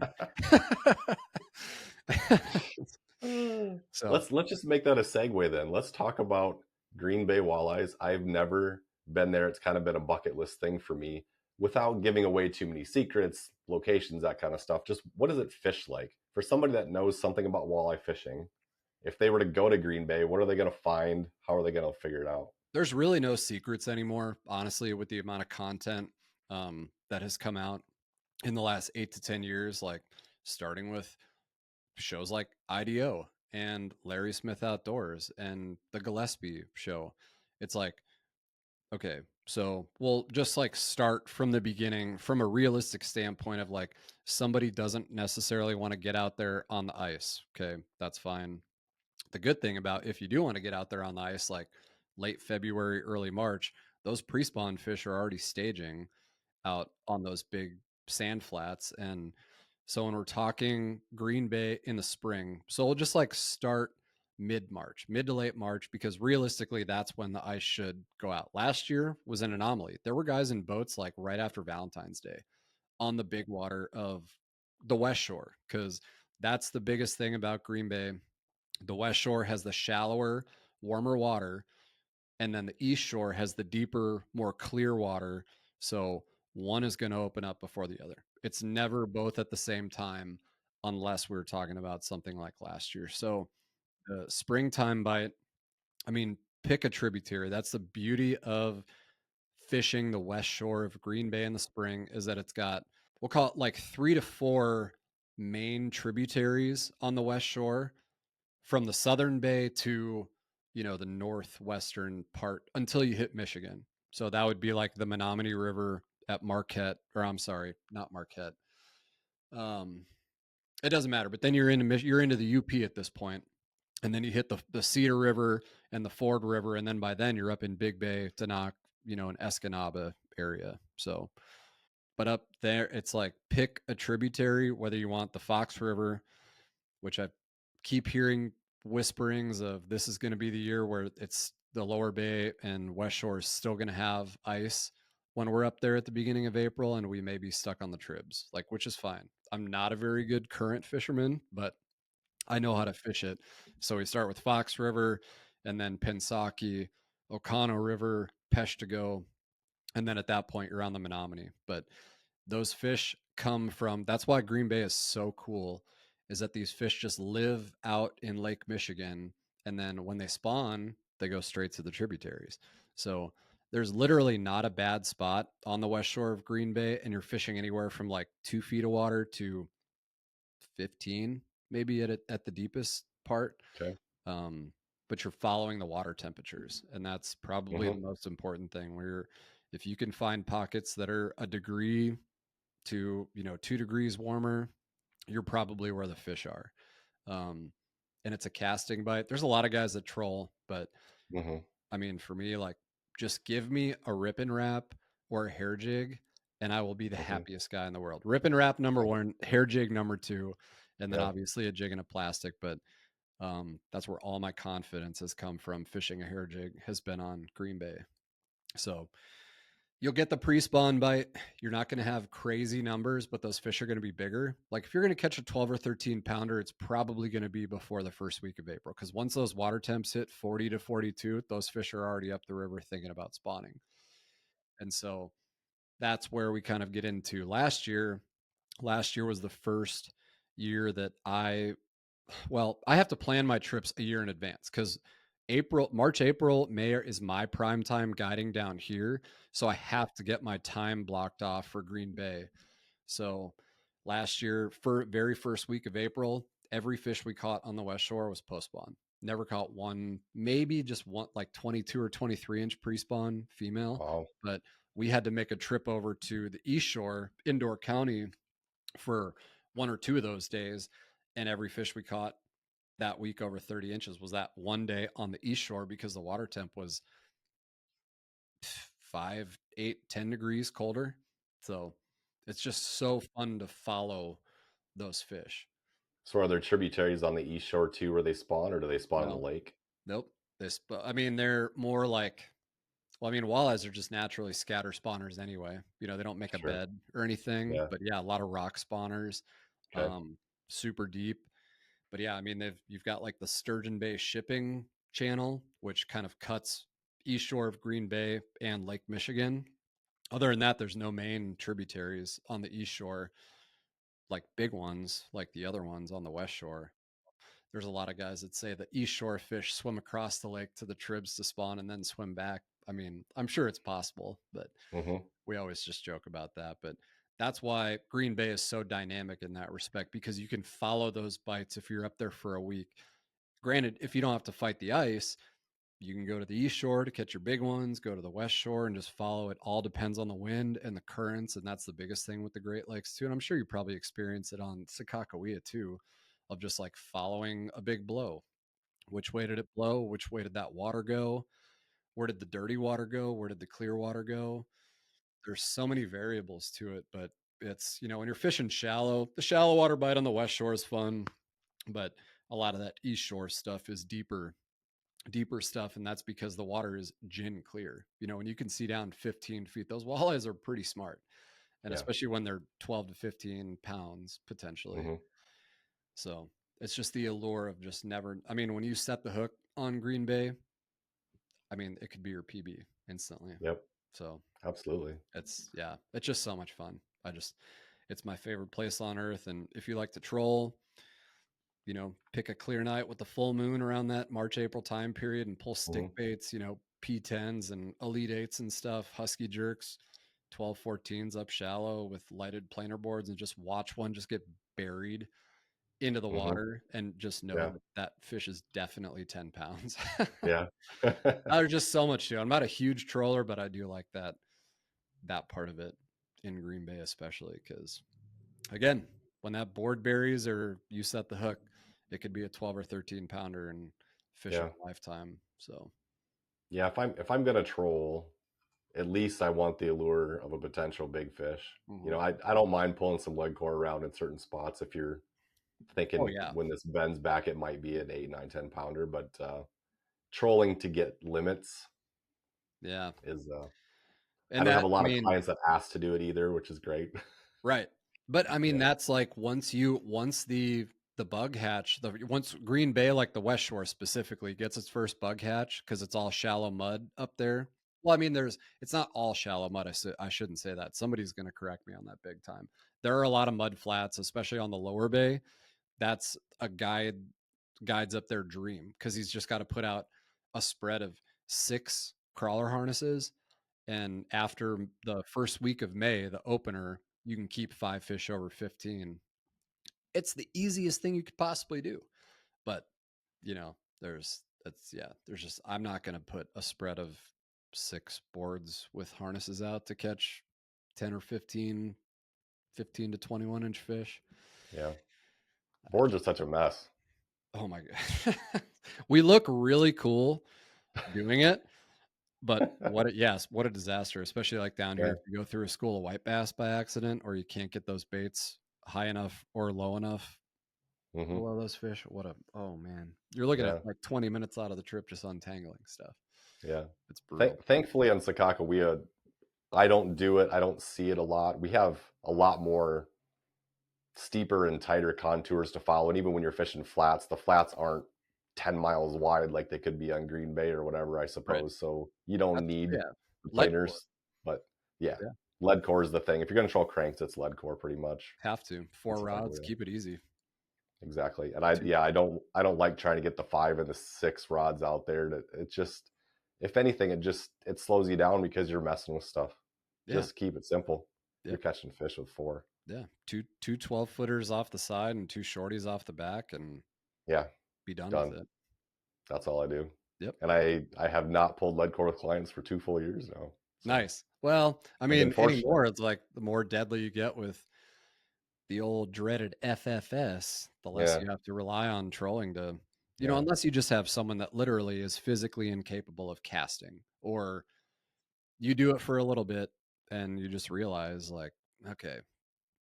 So Let's just make that a segue then. Let's talk about Green Bay walleyes. I've never been there. It's kind of been a bucket list thing for me. Without giving away too many secrets, locations, that kind of stuff, just what does it fish like? For somebody that knows something about walleye fishing, if they were to go to Green Bay, what are they going to find? How are they going to figure it out? there's really no secrets anymore, honestly, with the amount of content that has come out in the last 8 to 10 years, like starting with shows like IDO and Larry Smith Outdoors and the Gillespie show. It's like, okay, so we'll just like start from the beginning from a realistic standpoint of like somebody doesn't necessarily want to get out there on the ice. Okay, that's fine. The good thing about if you do want to get out there on the ice, like late February, early March, those pre spawn fish are already staging out on those big sand flats. And so when we're talking Green Bay in the spring, so we'll just like start mid March, mid to late March, because realistically, that's when the ice should go out. Last year was an anomaly. There were guys in boats like right after Valentine's Day on the big water of the West Shore, because that's the biggest thing about Green Bay. The West Shore has the shallower, warmer water, and then the East Shore has the deeper, more clear water. So one is going to open up before the other. It's never both at the same time, unless we are talking about something like last year. So the springtime bite, I mean, pick a tributary. That's the beauty of fishing the West Shore of Green Bay in the spring, is that it's got, we'll call it like 3 to 4 main tributaries on the West Shore from the southern bay to, the northwestern part until you hit Michigan. So that would be like the Menominee River at Marquette, or I'm sorry, not Marquette. Um, it doesn't matter. But then you're into the UP at this point, and then you hit the Cedar River and the Ford River, and then by then you're up in Big Bay, Tenach, an Escanaba area. So, but up there, it's like pick a tributary, whether you want the Fox River, which I keep hearing whisperings of this is going to be the year where it's the lower bay and West Shore is still going to have ice when we're up there at the beginning of April, and we may be stuck on the tribs, like, which is fine. I'm not a very good current fisherman, but I know how to fish it. So we start with Fox River and then Pensaki, Okano River, Peshtigo, and then at that point you're on the Menominee. But those fish come from, that's why Green Bay is so cool, is that these fish just live out in Lake Michigan, and then when they spawn they go straight to the tributaries. So there's literally not a bad spot on the west shore of Green Bay, and you're fishing anywhere from like 2 feet of water to 15 maybe at the deepest part. Okay. um, but you're following the water temperatures, and that's probably the Hmm. most important thing, where if you can find pockets that are a degree to 2 degrees warmer, you're probably where the fish are. um, and it's a casting bite. There's a lot of guys that troll, but Hmm. I mean, for me, like, just give me a rip and wrap or a hair jig, and I will be the Hmm. happiest guy in the world. Rip and wrap number one, hair jig number two, and then Yeah. obviously a jig and a plastic. But that's where all my confidence has come from. Fishing a hair jig has been on Green Bay. So you'll get the pre-spawn bite. You're not going to have crazy numbers, but those fish are going to be bigger. Like if you're going to catch a 12 or 13 pounder, it's probably going to be before the first week of April, because once those water temps hit 40 to 42, those fish are already up the river thinking about spawning. And so that's where we kind of get into last year. Last year was the first year that I have to plan my trips a year in advance, because March, April, May is my prime time guiding down here. So I have to get my time blocked off for Green Bay. So last year, for very first week of April, every fish we caught on the West Shore was post spawn. Never caught one, maybe just one, like 22 or 23-inch pre spawn female. Wow. But we had to make a trip over to the East Shore, Indoor County, for one or two of those days. And every fish we caught that week over 30 inches was that one day on the East Shore, because the water temp was 5, 8, 10 degrees colder. So it's just so fun to follow those fish. So are there tributaries on the East Shore too where they spawn, or do they spawn in the No, lake? nope. I mean, they're more like, Well, I mean, walleyes are just naturally scatter spawners anyway. You know, they don't make a Sure. bed or anything, Yeah. but yeah, a lot of rock spawners, Okay. super deep. But yeah, I mean, you've got like the Sturgeon Bay shipping channel, which kind of cuts east shore of Green Bay and Lake Michigan. Other than that, there's no main tributaries on the east shore, like big ones, like the other ones on the west shore. There's a lot of guys that say the east shore fish swim across the lake to the tribs to spawn and then swim back. I mean, I'm sure it's possible, but Mm-hmm. we always just joke about that. But that's why Green Bay is so dynamic in that respect, because you can follow those bites if you're up there for a week. Granted, if you don't have to fight the ice, you can go to the east shore to catch your big ones, go to the west shore and just follow. It all depends on the wind and the currents. And that's the biggest thing with the Great Lakes too. And I'm sure you probably experience it on Sakakawea too, of just like following a big blow. Which way did it blow? Which way did that water go? Where did the dirty water go? Where did the clear water go? There's so many variables to it, but it's, you know, when you're fishing shallow, the shallow water bite on the west shore is fun, but a lot of that east shore stuff is deeper stuff, and that's because the water is gin clear. You know, when you can see down 15 feet, those walleyes are pretty smart, and Yeah. especially when they're 12 to 15 pounds potentially. Mm-hmm. So it's just the allure of just never. I mean, when you set the hook on Green Bay, I mean, it could be your PB instantly. Yep. So Absolutely. it's just so much fun. It's my favorite place on earth. And if you like to troll, you know, pick a clear night with the full moon around that March, April time period and pull stick Mm-hmm. baits, you know, P10s and Elite 8s and stuff, Husky jerks, 12, 14s up shallow with lighted planer boards, and just watch one just get buried into the Mm-hmm. water and just know Yeah. that that fish is definitely 10 pounds. Yeah. There's just so much to it. I'm not a huge troller, but I do like that part of it in Green Bay, especially because again, when that board buries or you set the hook, it could be a 12 or 13 pounder and fish of Yeah. a lifetime. So Yeah. If I'm gonna troll, at least I want the allure of a potential big fish. You mhm. know, I don't mind pulling some lead core around in certain spots if you're Oh thinking yeah, when this bends back, it might be an 8, 9, 10 pounder. But trolling to get limits yeah, is I and don't have that a I lot of mean, clients that ask to do it either, which is great. right. But I mean, Yeah. that's like once the bug hatch, once Green Bay, like the West Shore specifically, gets its first bug hatch because it's all shallow mud up there. Well, I mean, it's not all shallow mud. I shouldn't say that. Somebody's going to correct me on that big time. There are a lot of mud flats, especially on the lower bay. That's a guide's up their dream because he's just got to put out a spread of 6 crawler harnesses, and after the first week of May, the opener, you can keep 5 fish over 15. It's the easiest thing you could possibly do. But, you know, there's just, I'm not going to put a spread of 6 boards with harnesses out to catch 10 or 15 to 21-inch fish. Yeah. Boards are such a mess. Oh my God. We look really cool doing it, but what a disaster, especially like down here. Yeah. If you go through a school of white bass by accident, or you can't get those baits high enough or low enough Hmm. below those fish, oh man. You're looking at Yeah. like 20 minutes out of the trip just untangling stuff. Yeah. It's brutal. Thankfully on Sakakawea, I don't do it. I don't see it a lot. We have a lot more steeper and tighter contours to follow. And even when you're fishing flats, the flats aren't 10 miles wide like they could be on Green Bay or whatever, I Right. suppose. So you don't That's need yeah. the Lead core. planers. But yeah, Yeah. lead core is the thing. If you're going to troll cranks, it's lead core pretty much. Have to. That's 4 rods, Sakakawea. keep it easy. Exactly. And Two. I don't like trying to get the 5 and the 6 rods out there. It just, if anything, it slows you down because you're messing with stuff. Yeah. Just keep it simple. Yep. You're catching fish with 4. Yeah. Two 12-footers off the side and 2 shorties off the back and Yeah, be done with done. it. That's all I do. Yep. And I have not pulled lead core with clients for 2 full years now. So Nice. Well, I I've been mean, fortunate. anymore, it's like the more deadly you get with the old dreaded FFS, the less Yeah, you have to rely on trolling to, yeah, unless you just have someone that literally is physically incapable of casting, or you do it for a little bit and you just realize, like, okay,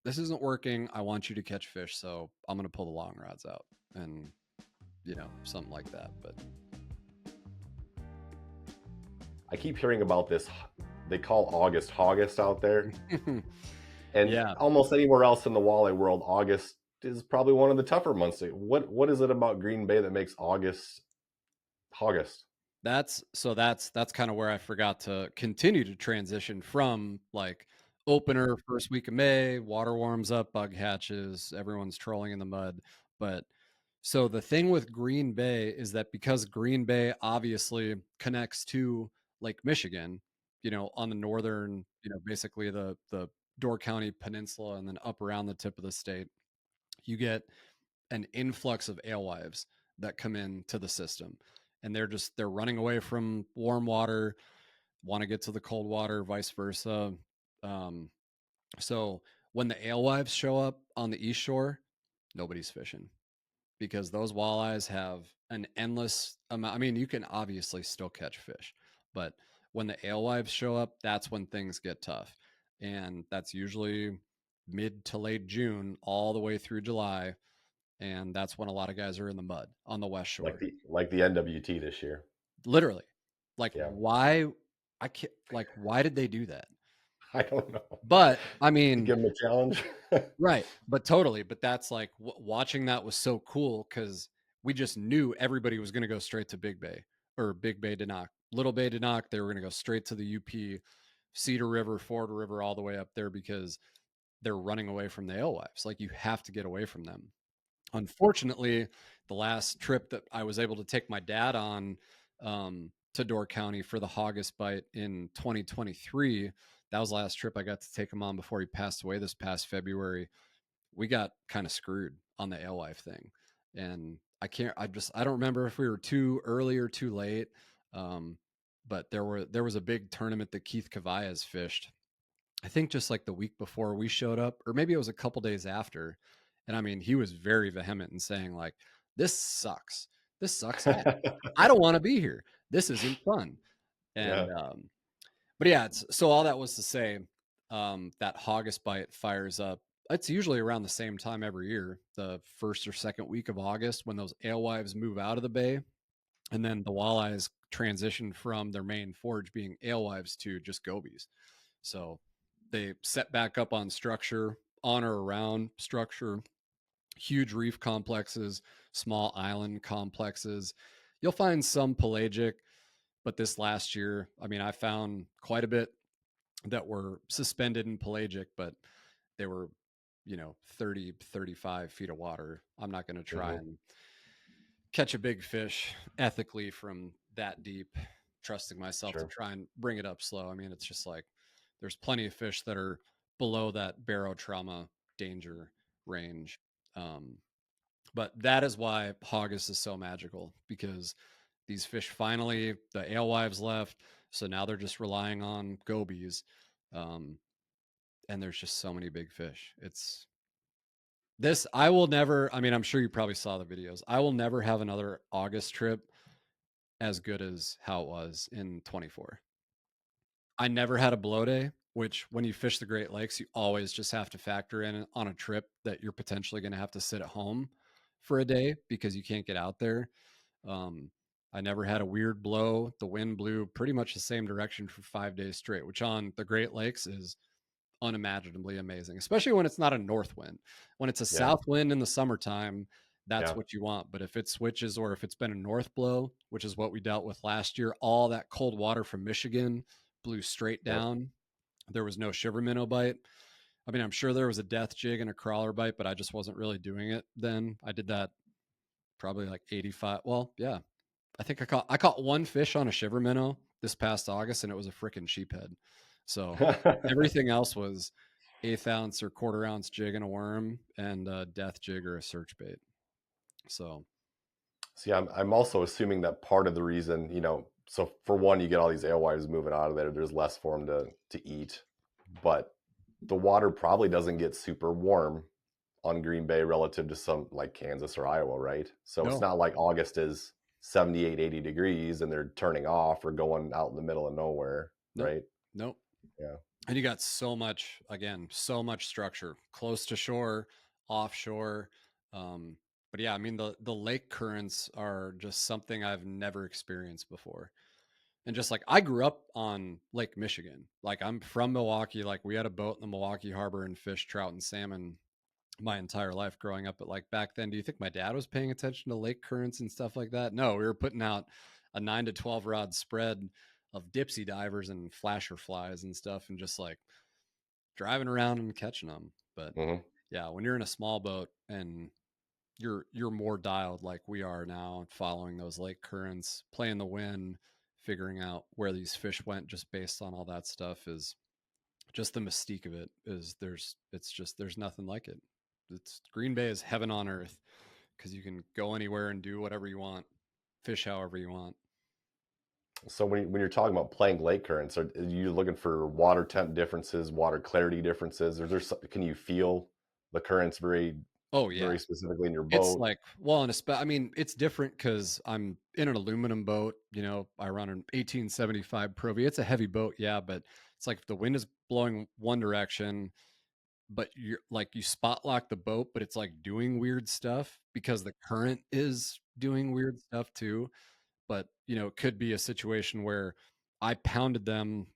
this isn't working. I want you to catch fish. So I'm going to pull the long rods out and, something like that. But I keep hearing about this. They call August Hog-ust out there, and Yeah, almost anywhere else in the walleye world, August is probably one of the tougher months. What is it about Green Bay that makes August Hog-ust? that's kind of where I forgot to continue to transition from like opener first week of May, water warms up, bug hatches, everyone's trolling in the mud. But so the thing with Green Bay is that because Green Bay obviously connects to Lake Michigan, on the northern, basically the Door County Peninsula and then up around the tip of the state, you get an influx of alewives that come into the system, and they're running away from warm water, want to get to the cold water, vice versa. um, so when the alewives show up on the east shore, nobody's fishing because those walleyes have an endless amount. I mean, you can obviously still catch fish, but when the alewives show up, that's when things get tough, and that's usually mid to late June all the way through July, and that's when a lot of guys are in the mud on the West Shore. Like the NWT this year. Literally. Like Yeah, why I can't like why did they do that? I don't know. But I To mean, give them a challenge. right, but totally, but that's like watching that was so cool cuz we just knew everybody was going to go straight to Big Bay or Big Bay to knock. Little Bay to knock, they were going to go straight to the UP, Cedar River, Ford River all the way up there because they're running away from the alewives. Like you have to get away from them. Unfortunately, the last trip that I was able to take my dad on to Door County for the Hog-ust bite in 2023, that was the last trip I got to take him on before he passed away this past February. We got kind of screwed on the alewife thing. And I don't remember if we were too early or too late. Um, but there was a big tournament that Keith Cavaias fished, I think just like the week before we showed up, or maybe it was a couple days after. And I mean, he was very vehement in saying, like, this sucks. This sucks ass. I don't want to be here. This isn't fun. Yeah. And but yeah, so all that was to say, that Hog-ust bite fires up. It's usually around the same time every year, the first or second week of August, when those alewives move out of the bay, and then the walleyes transition from their main forage being alewives to just gobies. So they set back up on structure, on or around structure, huge reef complexes, small island complexes. You'll find some pelagic, but this last year, I mean, I found quite a bit that were suspended in pelagic, but they were, 30, 35 feet of water. I'm not going to try Mhm. and catch a big fish ethically from that deep, trusting myself to Sure. try and bring it up slow. I mean, it's just like there's plenty of fish that are below that barotrauma danger range. Um, but that is why Hog-ust is so magical, because these fish finally, the alewives left. So now they're just relying on gobies. Um, and there's just so many big fish. I will never, I mean, I'm sure you probably saw the videos. I will never have another August trip as good as how it was in 24. I never had a blow day, which when you fish the Great Lakes, you always just have to factor in on a trip that you're potentially going to have to sit at home for a day because you can't get out there. Um, I never had a weird blow. The wind blew pretty much the same direction for 5 days straight, which on the Great Lakes is unimaginably amazing, especially when it's not a north wind. When it's a Yeah. south wind in the summertime, that's Yeah. what you want. But if it switches or if it's been a north blow, which is what we dealt with last year, all that cold water from Michigan blew straight Yep. down. There was no shiver minnow bite. I mean, I'm sure there was a death jig and a crawler bite, but I just wasn't really doing it then. I did that probably like 85. Well, yeah. I think I caught one fish on a shiver minnow this past August, and it was a freaking sheephead. So everything else was eighth ounce or quarter ounce jig and a worm, and a death jig or a search bait. So See, I'm also assuming that part of the reason, so for one, you get all these alewives moving out of there. There's less for them to eat, but the water probably doesn't get super warm on Green Bay relative to some like Kansas or Iowa, right? So it's no, not like August is 78, 80 degrees and they're turning off or going out in the middle of nowhere, nope, right? nope. Yeah. And you got so much structure close to shore, offshore. But yeah, I mean the lake currents are just something I've never experienced before. And just like I grew up on Lake Michigan, like I'm from Milwaukee, like we had a boat in the Milwaukee Harbor and fished trout and salmon my entire life growing up. But like back then, do you think my dad was paying attention to lake currents and stuff like that? No, we were putting out a 9 to 12 rod spread of dipsy divers and flasher flies and stuff and just like driving around and catching them. But Hmm. yeah, when you're in a small boat and you're more dialed like we are now, following those lake currents, playing the wind, figuring out where these fish went just based on all that stuff is just the mystique of it. Is there's nothing like it. It's Green Bay is heaven on earth because you can go anywhere and do whatever you want, fish however you want. So when you're talking about playing lake currents, are you looking for water temp differences, water clarity differences? Or can you feel the currents Oh yeah, very specifically in your it's boat? like, well, and I mean, it's different because I'm in an aluminum boat. You know, I run an 1875 Pro V. It's a heavy boat, yeah, but it's like if the wind is blowing one direction, but you're like you spot lock the boat, but it's like doing weird stuff because the current is doing weird stuff too. But you know, it could be a situation where I pounded them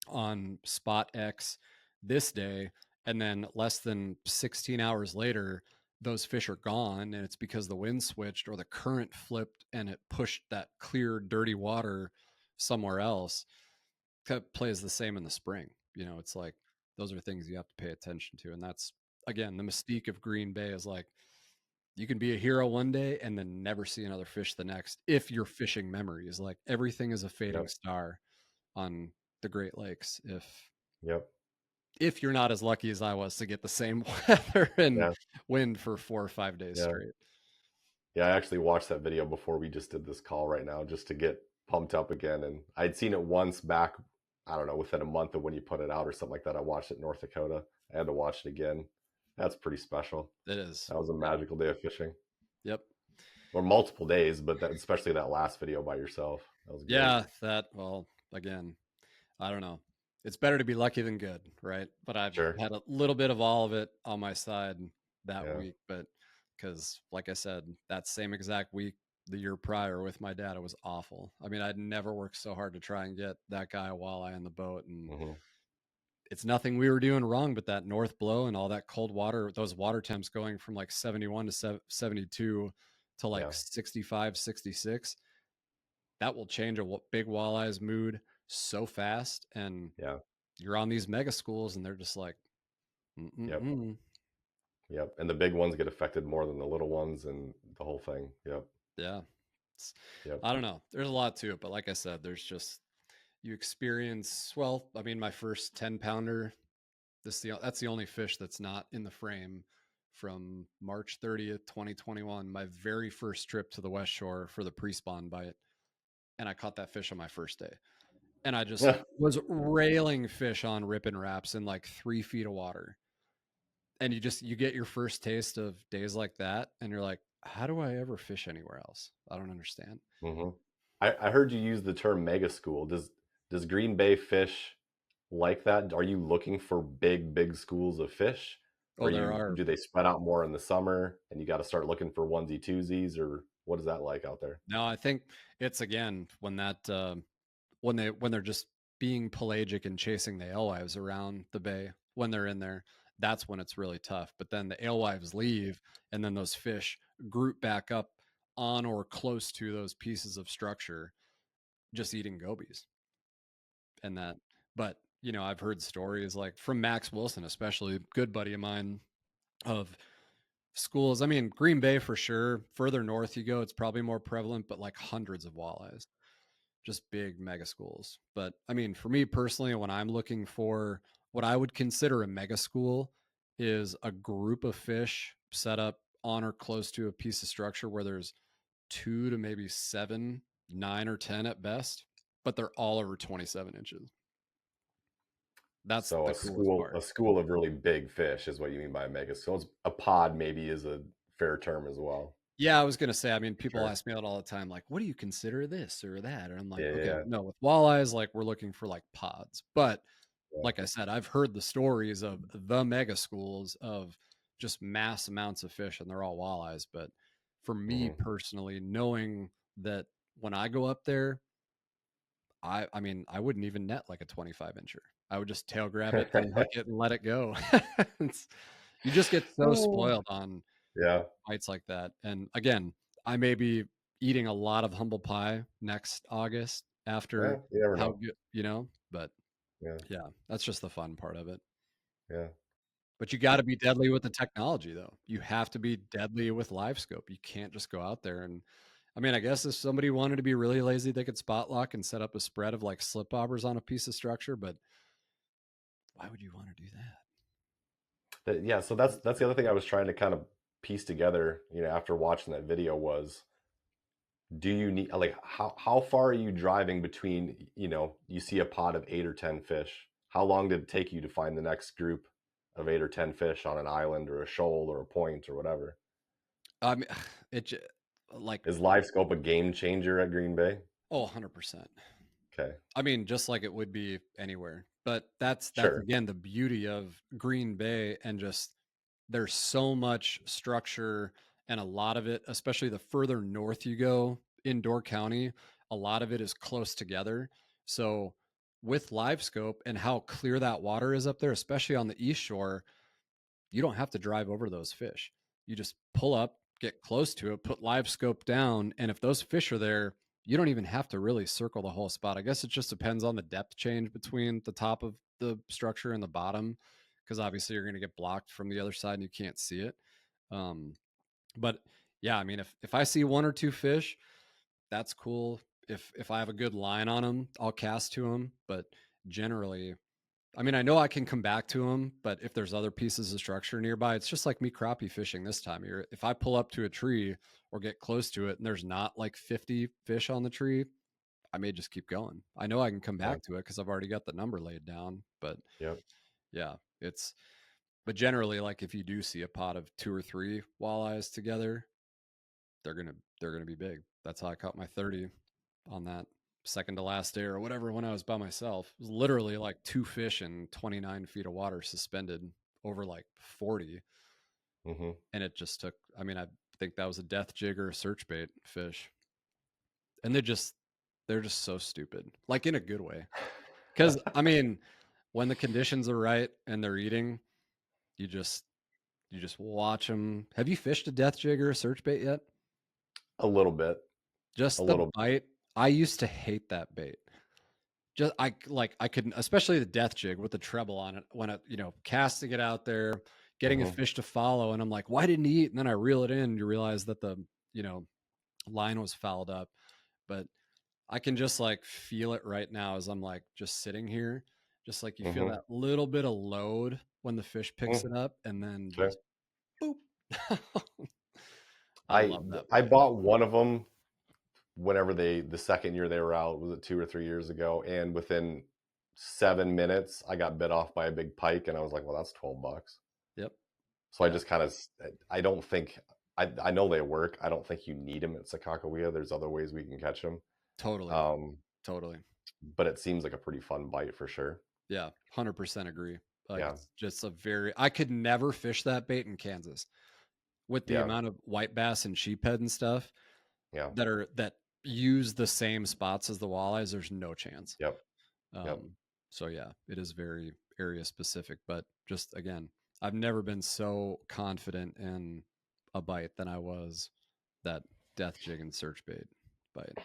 on spot X this day, and then less than 16 hours later, those fish are gone, and it's because the wind switched or the current flipped and it pushed that clear, dirty water somewhere else. That plays the same in the spring. You know, it's like those are things you have to pay attention to, and that's again the mystique of Green Bay is like you can be a hero one day and then never see another fish the next if your fishing memory is like everything is a fading Yep. star on the Great Lakes Yep. if you're not as lucky as I was to get the same weather and Yeah. wind for 4 or 5 days Yeah. straight. Yeah. I actually watched that video before we just did this call right now, just to get pumped up again. And I'd seen it once back, I don't know, within a month of when you put it out or something like that. I watched it in North Dakota. I had to watch it again. That's pretty special. It is. That was a Yeah. magical day of fishing. Yep. Or multiple days, but especially that last video by yourself. That was great. Yeah. That, well, again, I don't know. It's better to be lucky than good, right? But I've Sure. had a little bit of all of it on my side that Yeah. week. But because, like I said, that same exact week, the year prior with my dad, it was awful. I mean, I'd never worked so hard to try and get that guy a walleye on the boat. And Hmm. it's nothing we were doing wrong, but that north blow and all that cold water, those water temps going from like 71 to 72 to like Yeah. 65, 66, that will change a big walleye's mood so fast. And Yeah. you're on these mega schools and they're just like, Yep. mm-mm-mm. Yep. And the big ones get affected more than the little ones and the whole thing. Yep. Yeah. It's, Yep. I don't know. There's a lot to it, but like I said, there's just, you experience, well, I mean, my first 10 pounder, that's the only fish that's not in the frame from March 30th, 2021, my very first trip to the West Shore for the pre-spawn bite. And I caught that fish on my first day. And I just Yeah. was railing fish on ripping wraps in like 3 feet of water. And you get your first taste of days like that. And you're like, how do I ever fish anywhere else? I don't understand. Hmm. I heard you use the term mega school. Does Green Bay fish like that? Are you looking for big schools of fish? Or Oh, there are. do they spread out more in the summer and you got to start looking for onesie twosies, or what is that like out there? No, I think it's again when when they're just being pelagic and chasing the alewives around the bay when they're in there, that's when it's really tough. But then the alewives leave, and then those fish group back up on or close to those pieces of structure, just eating gobies. And that, but you know, I've heard stories like from Max Wilson, especially good buddy of mine, of schools. I mean, Green Bay for sure. Further north you go, it's probably more prevalent, but like hundreds of walleyes, just big mega schools. But I mean, for me personally, when I'm looking for what I would consider a mega school, is a group of fish set up on or close to a piece of structure where there's 2 to maybe 7, 9 or 10 at best, but they're all over 27 inches. That's So the coolest a part. school of really big fish is what you mean by a mega school. A pod maybe is a fair term as well. Yeah, I was gonna say, I mean, people Sure. ask me that all the time, like, what do you consider this or that? And I'm like, Yeah, okay, yeah, no, with walleyes, like we're looking for like pods. But yeah. like I said, I've heard the stories of the mega schools of just mass amounts of fish, and they're all walleyes. But for me Hmm. personally, knowing that when I go up there, I mean, I wouldn't even net like a 25 incher. I would just tail grab it, unhook it, and let it go. It's, you just get so Oh, spoiled on yeah, bites like that. And again, I may be eating a lot of humble pie next August yeah, after you never how know. good, but Yeah, yeah, that's just the fun part of it. yeah. But you got to be deadly with the technology, though. You have to be deadly with live scope. You can't just go out there and, I mean, I guess if somebody wanted to be really lazy, they could spot lock and set up a spread of like slip bobbers on a piece of structure. But why would you want to do that? Yeah, so that's the other thing I was trying to kind of piece together, after watching that video was, do you need, like, how far are you driving between, you see a pod of 8 or 10 fish? How long did it take you to find the next group of 8 or 10 fish on an island or a shoal or a point or whatever? I mean, it like, Is live scope a game changer at Green Bay? oh, 100%. Okay, I mean, just like it would be anywhere. But that's sure. again the beauty of Green Bay, and just there's so much structure, and a lot of it, especially the further north you go in Door County, a lot of it is close together. So with live scope and how clear that water is up there, especially on the east shore, you don't have to drive over those fish. You just pull up, get close to it, put live scope down, and if those fish are there, you don't even have to really circle the whole spot. I guess it just depends on the depth change between the top of the structure and the bottom, because obviously you're going to get blocked from the other side and you can't see it. Um, but yeah, I mean, if I see one or two fish, that's cool. If I have a good line on them, I'll cast to them. But generally, I mean, I know I can come back to them, but if there's other pieces of structure nearby, it's just like me crappie fishing this time of year. If I pull up to a tree or get close to it and there's not like 50 fish on the tree, I may just keep going. I know I can come Yeah, back to it because I've already got the number laid down. But yep, yeah, but generally, like if you do see a pot of two or three walleyes together, they're gonna be big. That's how I caught my 30 on that second to last day or whatever when I was by myself. It was literally like two fish in 29 feet of water suspended over like 40. hmm. And it just took, I mean, I think that was a death jig or a search bait fish. And they're just so stupid, like in a good way. Cause I mean, when the conditions are right and they're eating, you just, you just watch them. Have you fished a death jig or a search bait yet? A little bit, a Just the little. bite. I used to hate that bait. Just I couldn't, especially the death jig with the treble on it, when it, casting it out there, getting a Hmm. fish to follow, and I'm like, why didn't he eat? And then I reel it in, and you realize that the, you know line was fouled up. But I can just like feel it right now as I'm like just sitting here, just like you feel Hmm. that little bit of load when the fish picks Mm, it up, and then okay. just boop. I I love that I bite. bought one of them whenever the second year they were out, was it 2 or 3 years ago? And within 7 minutes, I got bit off by a big pike, and I was like, "Well, that's $12." Yep. So I Yeah. just kind of, I don't think, I know they work. I don't think you need them at Sakakawea. There's other ways we can catch them, Totally. um, Totally. but it seems like a pretty fun bite for sure. Yeah, 100% agree. Like, Yeah, it's just a very, I could never fish that bait in Kansas with the yeah, amount of white bass and sheephead and stuff yeah, that use the same spots as the walleyes. There's no chance. yep, yep, Um, so yeah, it is very area specific, but just again, I've never been so confident in a bite than I was that death jig and search bait bite.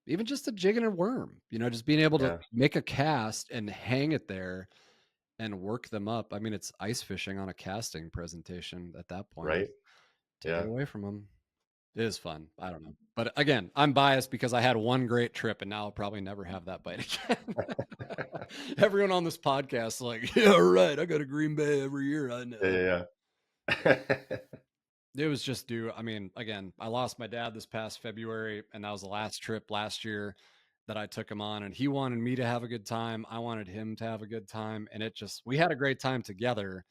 Even just a jig and a worm, just being able to yeah, make a cast and hang it there and work them up. I mean, it's ice fishing on a casting presentation at that point. right, Just take it yeah. away from them. It is fun. I don't know. But again, I'm biased because I had one great trip and now I'll probably never have that bite again. Everyone on this podcast is like, yeah, right. I go to Green Bay every year. I Yeah, know. yeah, yeah. It was just due. I mean, again, I lost my dad this past February, and that was the last trip last year that I took him on. And he wanted me to have a good time. I wanted him to have a good time. And we had a great time together,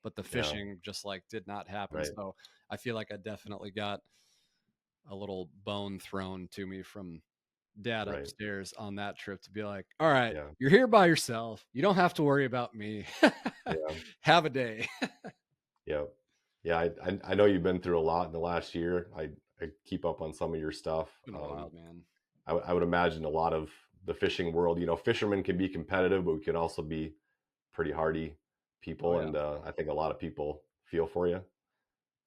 but the Yeah, fishing just like did not happen. right, So I feel like I definitely got a little bone thrown to me from dad right, upstairs on that trip to be like, all right, yeah, you're here by yourself. You don't have to worry about me. yeah. Have a day. Yeah. Yeah, I know you've been through a lot in the last year. I keep up on some of your stuff. Been wild, man. I would imagine a lot of the fishing world. You know, fishermen can be competitive, but we can also be pretty hardy people. Oh, yeah. And I think a lot of people feel for you.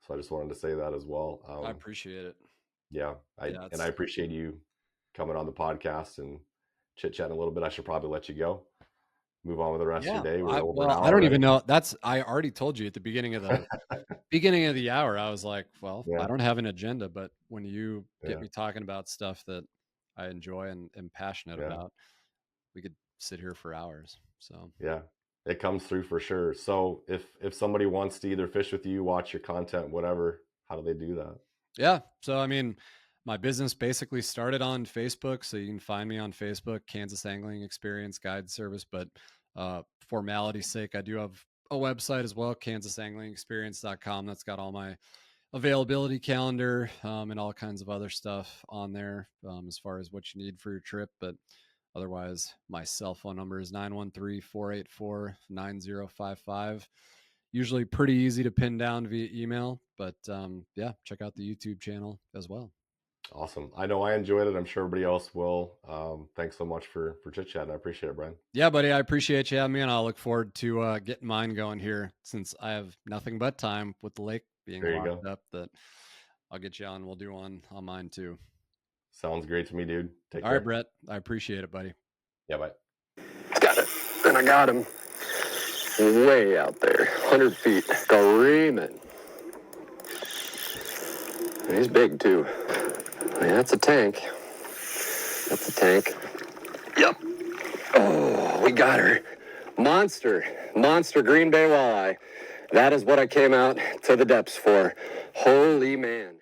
So I just wanted to say that as well. I appreciate it. Yeah, Yeah, I appreciate you coming on the podcast and chit chatting a little bit. I should probably let you go. Move on with the rest of your day. We're over an well, I hour don't already. even know. I already told you at the beginning of the hour. I was like, well, I Yeah, don't have an agenda, but when you get yeah, me talking about stuff that I enjoy and am passionate yeah, about, we could sit here for hours. So yeah. It comes through for sure. So if somebody wants to either fish with you, watch your content, whatever, how do they do that? yeah. So I mean, my business basically started on Facebook, so you can find me on Facebook, Kansas Angling Experience Guide Service. But formality's sake, I do have a website as well, KansasAnglingExperience.com. That's got all my availability calendar and all kinds of other stuff on there as far as what you need for your trip. But otherwise, my cell phone number is 913-484-9055. Usually pretty easy to pin down via email, but yeah, check out the YouTube channel as well. Awesome. I know I enjoyed it. I'm sure everybody else will. Thanks so much for chit chatting. I appreciate it, Brian. Yeah, buddy, I appreciate you having me, and I'll look forward to getting mine going here since I have nothing but time with the lake being There you locked go. up. That I'll get you on. We'll do one on mine too. Sounds great to me, dude. Take All right, care. Brett. I appreciate it, buddy. Yeah, bye. Got it. And I got him way out there, 100 feet, screaming. And he's big, too. I mean, that's a tank. That's a tank. Yep. Oh, we got her. Monster Green Bay walleye. That is what I came out to the depths for. Holy man.